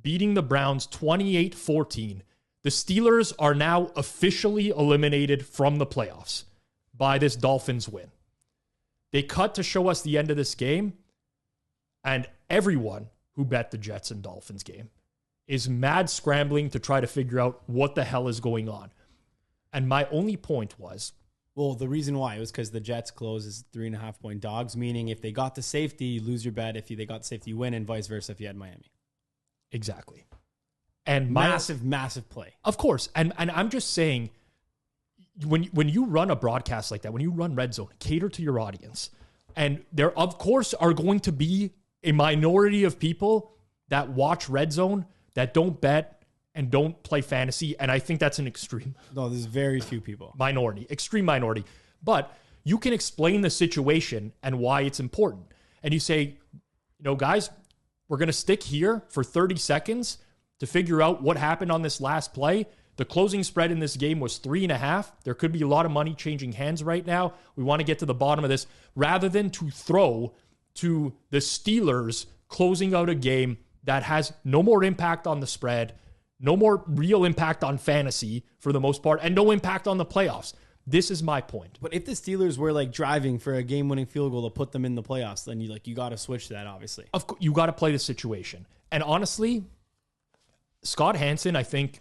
beating the Browns 28-14. The Steelers are now officially eliminated from the playoffs by this Dolphins win. They cut to show us the end of this game, and everyone who bet the Jets and Dolphins game is mad scrambling to try to figure out what the hell is going on. And my only point was, well, the reason why was because the Jets close as 3.5-point dogs, meaning if they got the safety, you lose your bet. If they got the safety, you win, and vice versa if you had Miami. Exactly. And massive play. Of course. And I'm just saying, when you run a broadcast like that, when you run Red Zone, cater to your audience. And there, of course, are going to be a minority of people that watch Red Zone that don't bet and don't play fantasy. And I think that's an extreme. No, there's very few people. Extreme minority. But you can explain the situation and why it's important. And you say, guys, we're going to stick here for 30 seconds to figure out what happened on this last play. The closing spread in this game was 3.5. There could be a lot of money changing hands right now. We want to get to the bottom of this rather than to throw to the Steelers closing out a game that has no more impact on the spread, no more real impact on fantasy for the most part, and no impact on the playoffs. This is my point. But if the Steelers were like driving for a game-winning field goal to put them in the playoffs, then you got to switch to that, obviously. Of course, you got to play the situation. And honestly, Scott Hansen, I think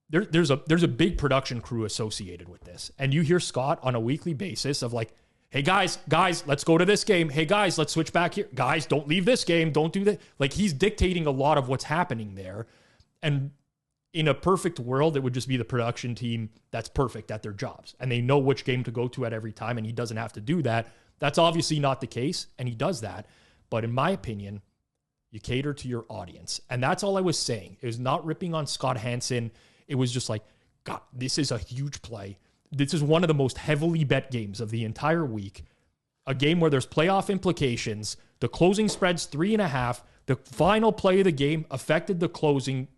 there's a big production crew associated with this. And you hear Scott on a weekly basis of like, hey guys, let's go to this game. Hey guys, let's switch back here. Guys, don't leave this game. Don't do that. Like he's dictating a lot of what's happening there. And in a perfect world, it would just be the production team that's perfect at their jobs. And they know which game to go to at every time. And he doesn't have to do that. That's obviously not the case. And he does that. But in my opinion, you cater to your audience. And that's all I was saying. It was not ripping on Scott Hansen. It was just like, God, this is a huge play. This is one of the most heavily bet games of the entire week. A game where there's playoff implications. The closing spread's 3.5. The final play of the game affected the closing,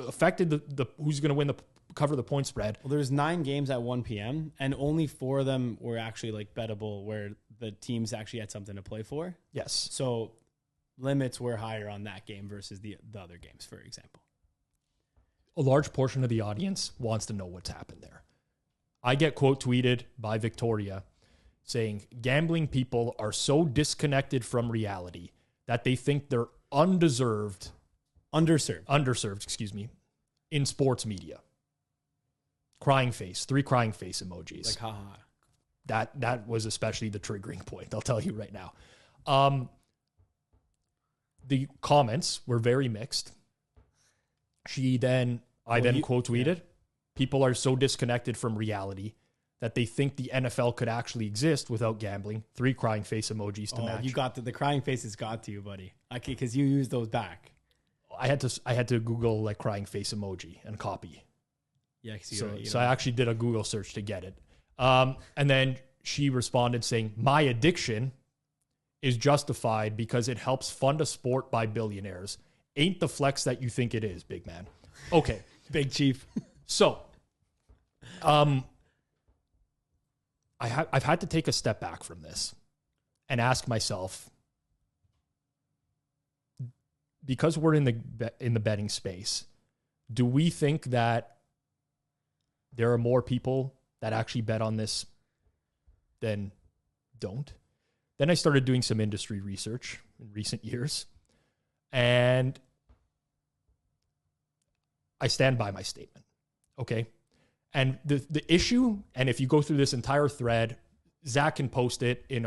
affected the who's going to win cover the point spread. Well, there's 9 games at 1 p.m. and only 4 of them were actually like bettable where the teams actually had something to play for. Yes. So limits were higher on that game versus the other games, for example. A large portion of the audience wants to know what's happened there. I get quote tweeted by Victoria saying gambling people are so disconnected from reality that they think they're underserved, in sports media. Crying face, 3 crying face emojis. Like, haha. That was especially the triggering point, I'll tell you right now. The comments were very mixed. I then quote tweeted, people are so disconnected from reality that they think the NFL could actually exist without gambling. 3 crying face emojis to match. You got the crying faces got to you, buddy. Okay, because you used those back. I had to Google like crying face emoji and copy. Yeah, so I actually did a Google search to get it. And then she responded saying, my addiction is justified because it helps fund a sport by billionaires. Ain't the flex that you think it is, big man. Okay. Big chief. So, I've had to take a step back from this and ask myself, because we're in the betting space, do we think that there are more people that actually bet on this than don't? Then I started doing some industry research in recent years, and I stand by my statement. Okay. And the issue, and if you go through this entire thread, Zach can post it in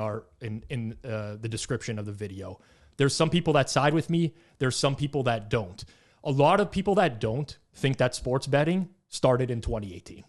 the description of the video. There's some people that side with me. There's some people that don't. A lot of people that don't think that sports betting started in 2018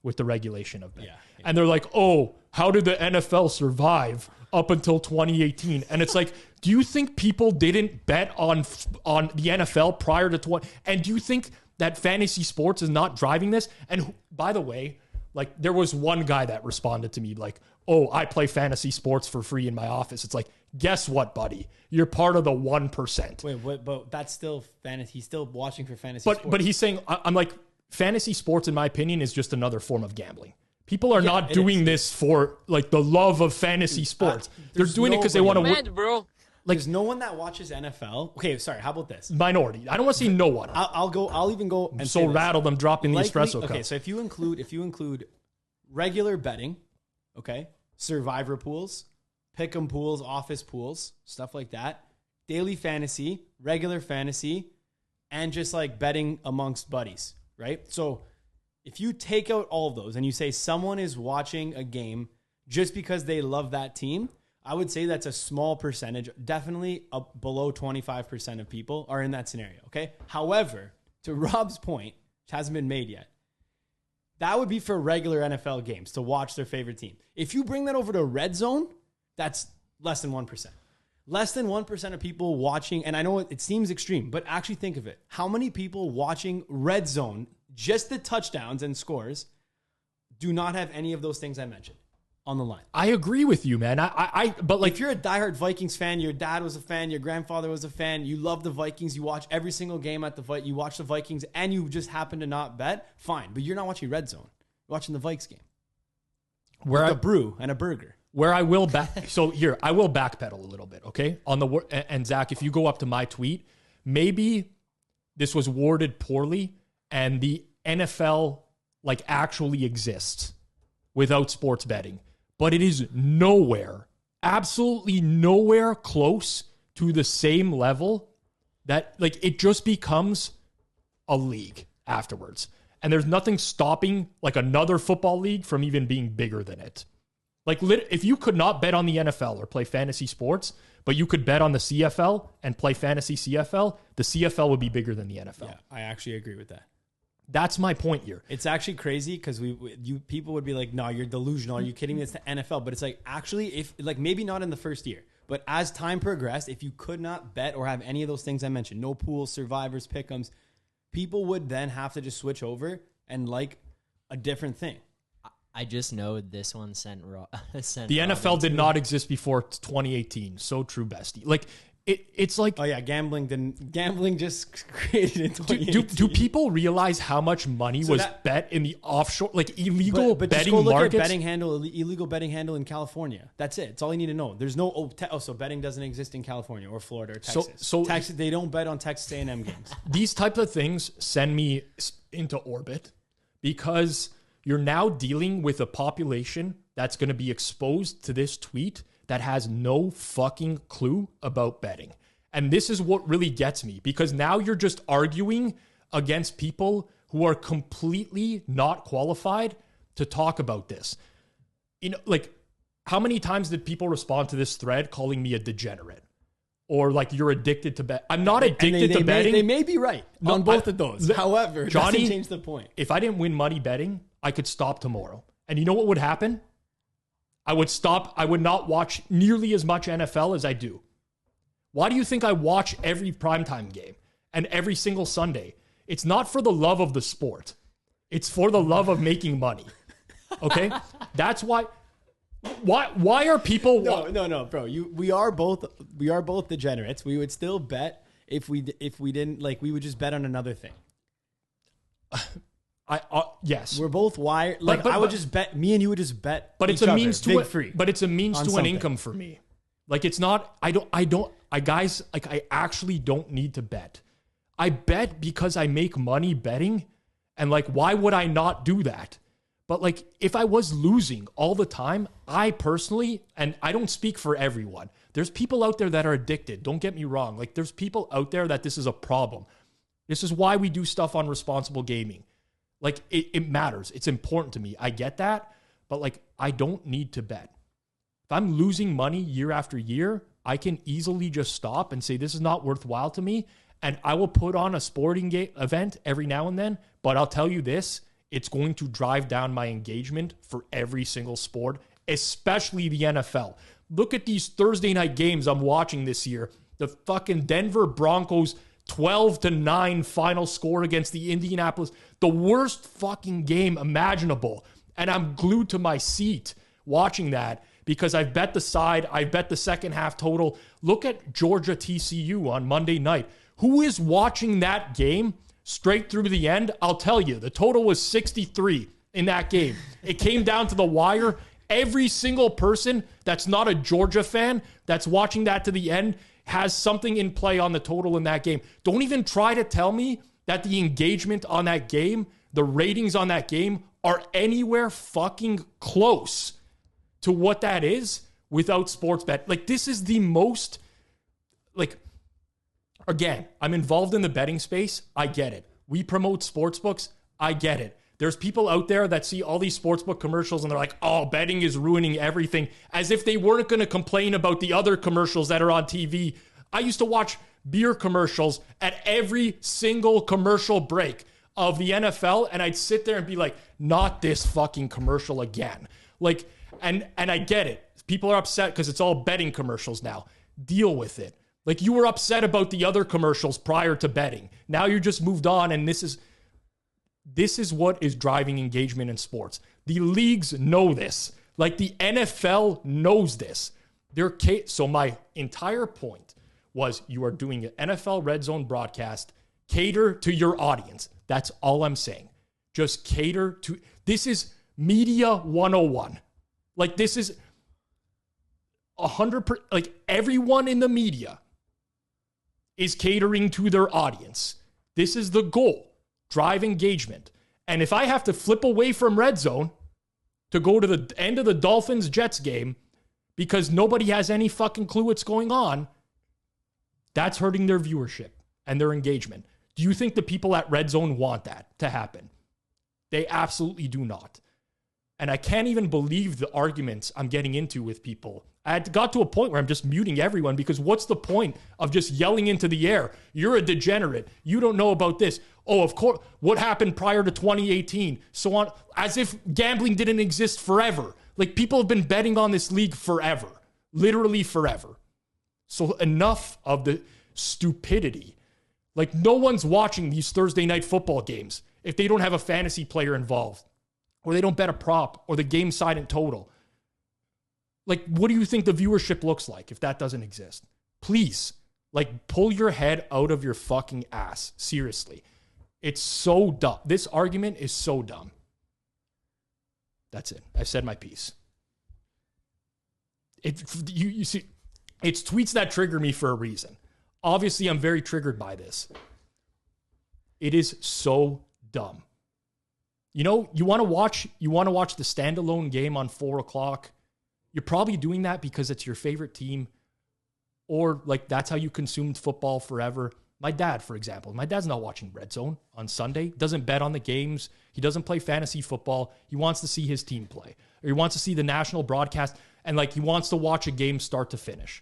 with the regulation of betting. Yeah. And they're like, oh, how did the NFL survive up until 2018? And it's like, do you think people didn't bet on the NFL prior to 20? And do you think that fantasy sports is not driving this? And by the way, like there was one guy that responded to me like, oh, I play fantasy sports for free in my office. It's like, guess what, buddy? You're part of the 1%. Wait, but that's still fantasy. He's still watching for fantasy sports. But he's saying, I'm like, fantasy sports, in my opinion, is just another form of gambling. People are not doing this for like the love of fantasy sports. They're doing it because they want to win. Bro. Like, there's no one that watches NFL. Okay, sorry. How about this? Minority. I don't want to see no one. I'll even go. And I'm so rattled. I'm dropping the espresso cup. Okay, so if you include regular betting, okay, survivor pools, pick'em pools, office pools, stuff like that, daily fantasy, regular fantasy, and just like betting amongst buddies, right? So if you take out all of those and you say someone is watching a game just because they love that team, I would say that's a small percentage, definitely below 25% of people are in that scenario, okay? However, to Rob's point, which hasn't been made yet, that would be for regular NFL games to watch their favorite team. If you bring that over to red zone, that's less than 1%. Less than 1% of people watching, and I know it seems extreme, but actually think of it. How many people watching red zone, just the touchdowns and scores, do not have any of those things I mentioned on the line? I agree with you, man. But like, if you're a diehard Vikings fan, your dad was a fan, your grandfather was a fan, you love the Vikings, you watch every single game at you watch the Vikings, and you just happen to not bet, fine. But you're not watching red zone. You're watching the Vikes game. With a brew and a burger. Where I will I will backpedal a little bit, okay? And Zach, if you go up to my tweet, maybe this was worded poorly, and the NFL like actually exists without sports betting, but it is nowhere, absolutely nowhere close to the same level that like it just becomes a league afterwards. And there's nothing stopping like another football league from even being bigger than it. Like if you could not bet on the NFL or play fantasy sports, but you could bet on the CFL and play fantasy CFL, the CFL would be bigger than the NFL. Yeah, I actually agree with that. That's my point here. It's actually crazy because people would be like, no, you're delusional. Are you kidding me? It's the NFL. But it's like, actually, if like maybe not in the first year, but as time progressed, if you could not bet or have any of those things I mentioned, no pools, survivors, pick'ems, people would then have to just switch over and like a different thing. I just know this one sent the NFL did not exist before 2018. So true, bestie. Like it's like, oh yeah, gambling just created in 2018. Do people realize how much money was bet in the offshore, like illegal but betting just go markets? Look at illegal betting handle in California. That's it. It's all you need to know. There's no so betting doesn't exist in California or Florida or Texas. So Texas, they don't bet on Texas A&M games. These types of things send me into orbit because you're now dealing with a population that's going to be exposed to this tweet that has no fucking clue about betting. And this is what really gets me, because now you're just arguing against people who are completely not qualified to talk about this. You know, like, how many times did people respond to this thread calling me a degenerate? or like you're addicted to bet. I'm not addicted to betting. They may be right on both of those. However, it doesn't change the point. If I didn't win money betting, I could stop tomorrow. And you know what would happen? I would stop. I would not watch nearly as much NFL as I do. Why do you think I watch every primetime game and every single Sunday? It's not for the love of the sport. It's for the love of making money. Okay? That's why. Why are people? No, bro. We are both degenerates. We would still bet if we didn't like. We would just bet on another thing. Yes, we're both wired. Like I would just bet. Me and you would just bet. But it's a means to an income for me. Like it's not. Guys, like I actually don't need to bet. I bet because I make money betting, and like why would I not do that? But like, if I was losing all the time, I personally, and I don't speak for everyone, there's people out there that are addicted. Don't get me wrong. Like there's people out there that this is a problem. This is why we do stuff on responsible gaming. Like it matters. It's important to me. I get that. But like, I don't need to bet. If I'm losing money year after year, I can easily just stop and say, this is not worthwhile to me. And I will put on a sporting event every now and then. But I'll tell you this, it's going to drive down my engagement for every single sport, especially the NFL. Look at these Thursday night games I'm watching this year. The fucking Denver Broncos 12-9 final score against the Indianapolis. The worst fucking game imaginable. And I'm glued to my seat watching that because I've bet the side. I've bet the second half total. Look at Georgia TCU on Monday night. Who is watching that game straight through the end? I'll tell you, the total was 63 in that game. It came down to the wire. Every single person that's not a Georgia fan that's watching that to the end has something in play on the total in that game. Don't even try to tell me that the engagement on that game, the ratings on that game are anywhere fucking close to what that is without sports bet. Like this is the most, like, again, I'm involved in the betting space. I get it. We promote sports books. I get it. There's people out there that see all these sportsbook commercials and they're like, oh, betting is ruining everything, as if they weren't going to complain about the other commercials that are on TV. I used to watch beer commercials at every single commercial break of the NFL, and I'd sit there and be like, not this fucking commercial again. Like, and I get it. People are upset because it's all betting commercials now. Deal with it. Like you were upset about the other commercials prior to betting. Now you're just moved on, and this is what is driving engagement in sports. The leagues know this. Like the NFL knows this. So my entire point was you are doing an NFL Red Zone broadcast. Cater to your audience. That's all I'm saying. Just cater to... This is Media 101. Like this is 100%... Like everyone in the media is catering to their audience. This is the goal. Drive engagement. And if I have to flip away from Red Zone to go to the end of the Dolphins-Jets game because nobody has any fucking clue what's going on, that's hurting their viewership and their engagement. Do you think the people at Red Zone want that to happen? They absolutely do not. And I can't even believe the arguments I'm getting into with people. I got to a point where I'm just muting everyone because what's the point of just yelling into the air? You're a degenerate. You don't know about this. Oh, of course. What happened prior to 2018? So on, as if gambling didn't exist forever. Like people have been betting on this league forever. Literally forever. So enough of the stupidity. Like no one's watching these Thursday night football games if they don't have a fantasy player involved, or they don't bet a prop, or the game side and total. Like, what do you think the viewership looks like if that doesn't exist? Please, like, pull your head out of your fucking ass. Seriously. It's so dumb. This argument is so dumb. That's it. I've said my piece. You see, it's tweets that trigger me for a reason. Obviously, I'm very triggered by this. It is so dumb. You know, you want to watch the standalone game on 4:00. You're probably doing that because it's your favorite team, or like that's how you consumed football forever. My dad, for example, my dad's not watching Red Zone on Sunday. Doesn't bet on the games. He doesn't play fantasy football. He wants to see his team play, or he wants to see the national broadcast, and like he wants to watch a game start to finish.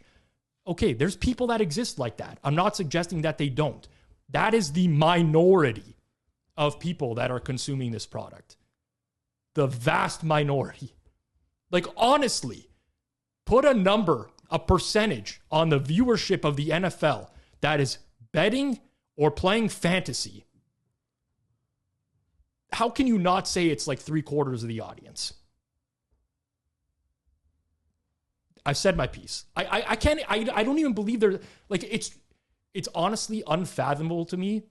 Okay, there's people that exist like that. I'm not suggesting that they don't. That is the minority of people that are consuming this product. The vast minority. Like, honestly, put a number, a percentage on the viewership of the NFL that is betting or playing fantasy. How can you not say it's like 3/4 of the audience? I've said my piece. I can't, I don't even believe there, like, it's honestly unfathomable to me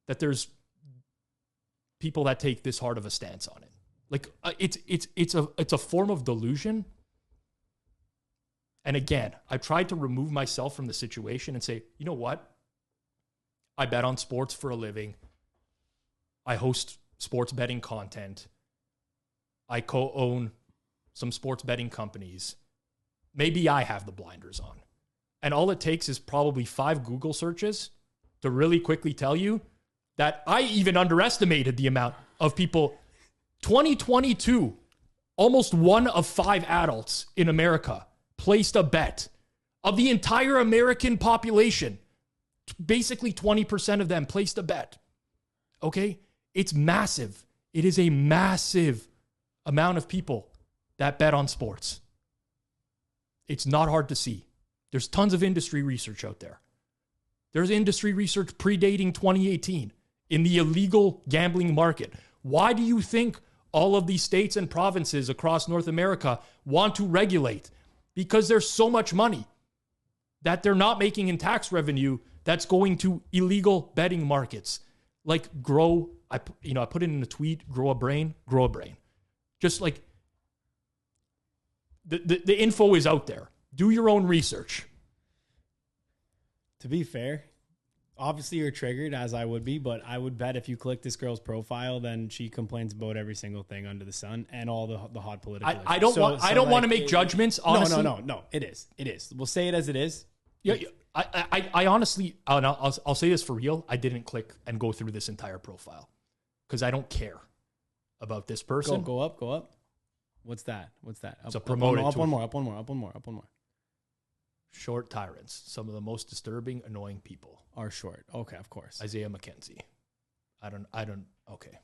that there's people that take this hard of a stance on it. Like, it's a form of delusion. And again, I tried to remove myself from the situation and say, you know what? I bet on sports for a living. I host sports betting content. I co-own some sports betting companies. Maybe I have the blinders on. And all it takes is probably 5 Google searches to really quickly tell you that I even underestimated the amount of people. 2022, almost 1 of 5 adults in America placed a bet. Of the entire American population, basically 20% of them placed a bet. Okay? It's massive. It is a massive amount of people that bet on sports. It's not hard to see. There's tons of industry research out there. There's industry research predating 2018 in the illegal gambling market. Why do you think all of these states and provinces across North America want to regulate? Because there's so much money that they're not making in tax revenue that's going to illegal betting markets. Like, I put it in a tweet, grow a brain. Just like, the info is out there. Do your own research. To be fair, obviously you're triggered, as I would be, but I would bet if you click this girl's profile, then she complains about every single thing under the sun and all the hot political issues. I don't want to make judgments, honestly. No. It is. We'll say it as it is. Yeah. I honestly, I'll say this for real. I didn't click and go through this entire profile because I don't care about this person. Go up. What's that? It's a promoted. Up one more. Short tyrants. Some of the most disturbing, annoying people are short. Okay, of course. Isaiah McKenzie. I don't. Okay.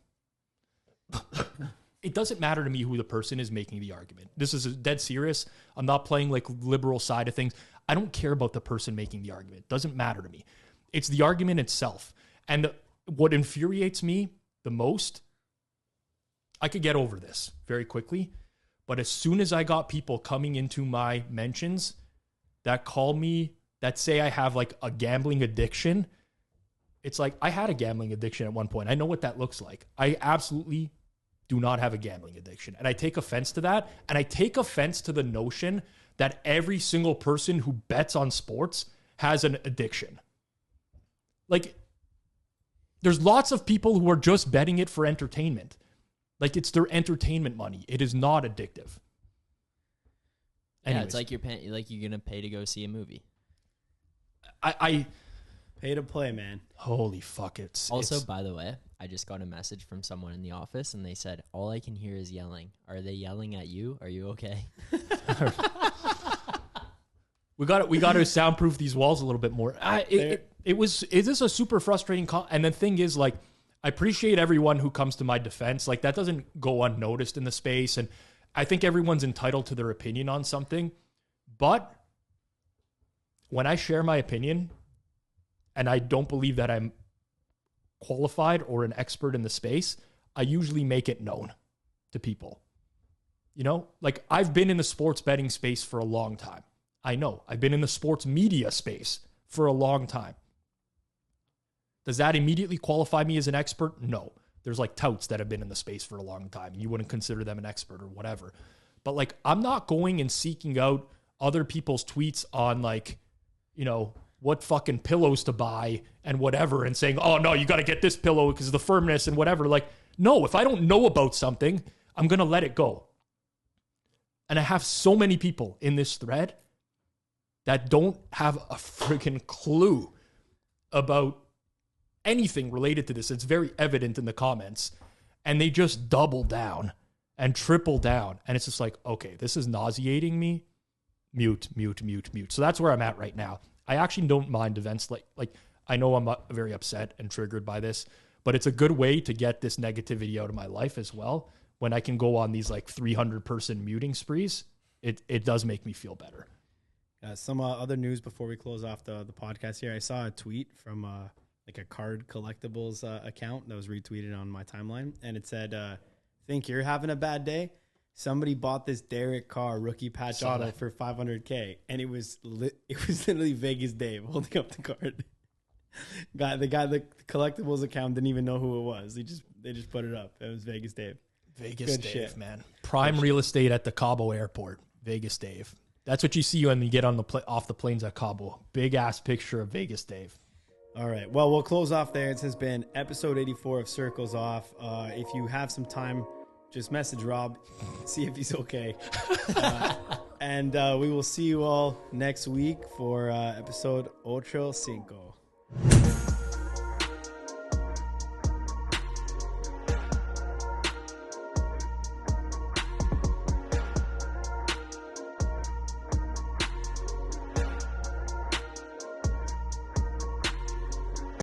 It doesn't matter to me who the person is making the argument. This is dead serious. I'm not playing like liberal side of things. I don't care about the person making the argument. It doesn't matter to me. It's the argument itself. And what infuriates me the most, I could get over this very quickly, but as soon as I got people coming into my mentions that call me, that say I have like a gambling addiction, it's like, I had a gambling addiction at one point. I know what that looks like. I absolutely do not have a gambling addiction. And I take offense to that. And I take offense to the notion that every single person who bets on sports has an addiction. Like, there's lots of people who are just betting it for entertainment. Like, it's their entertainment money. It is not addictive. Anyways, yeah, it's like you're gonna pay to go see a movie. I pay to play, man. Holy fuck! By the way, I just got a message from someone in the office, and they said all I can hear is yelling. Are they yelling at you? Are you okay? We got to soundproof these walls a little bit more. It is a super frustrating and the thing is, like, I appreciate everyone who comes to my defense. Like, that doesn't go unnoticed in the space, and I think everyone's entitled to their opinion on something. But when I share my opinion, and I don't believe that I'm qualified or an expert in the space, I usually make it known to people. You know, like, I've been in the sports betting space for a long time. I know. I've been in the sports media space for a long time. Does that immediately qualify me as an expert? No. There's like touts that have been in the space for a long time, and you wouldn't consider them an expert or whatever. But like, I'm not going and seeking out other people's tweets on, like, you know, what fucking pillows to buy and whatever, and saying, oh no, you got to get this pillow because of the firmness and whatever. Like, no, if I don't know about something, I'm going to let it go. And I have so many people in this thread that don't have a freaking clue about anything related to this. It's very evident in the comments, and they just double down and triple down. And it's just like, okay, this is nauseating me mute. So that's where I'm at right now. I actually don't mind events like I know I'm very upset and triggered by this, but it's a good way to get this negativity out of my life as well. When I can go on these like 300 person muting sprees, it does make me feel better. Some other news before we close off the podcast here. I saw a tweet from like a card collectibles account that was retweeted on my timeline, and it said, think you're having a bad day? Somebody bought this Derek Carr rookie patch auto for $500K, and it was literally Vegas Dave holding up the card. The collectibles account didn't even know who it was. They just put it up. It was Vegas Dave. Vegas Dave, man. Prime real estate at the Cabo Airport. Vegas Dave. That's what you see when you get on off the planes at Cabo. Big ass picture of Vegas Dave. All right. Well, we'll close off there. This has been episode 84 of Circles Off. If you have some time, just message Rob, see if he's okay. And we will see you all next week for episode 85.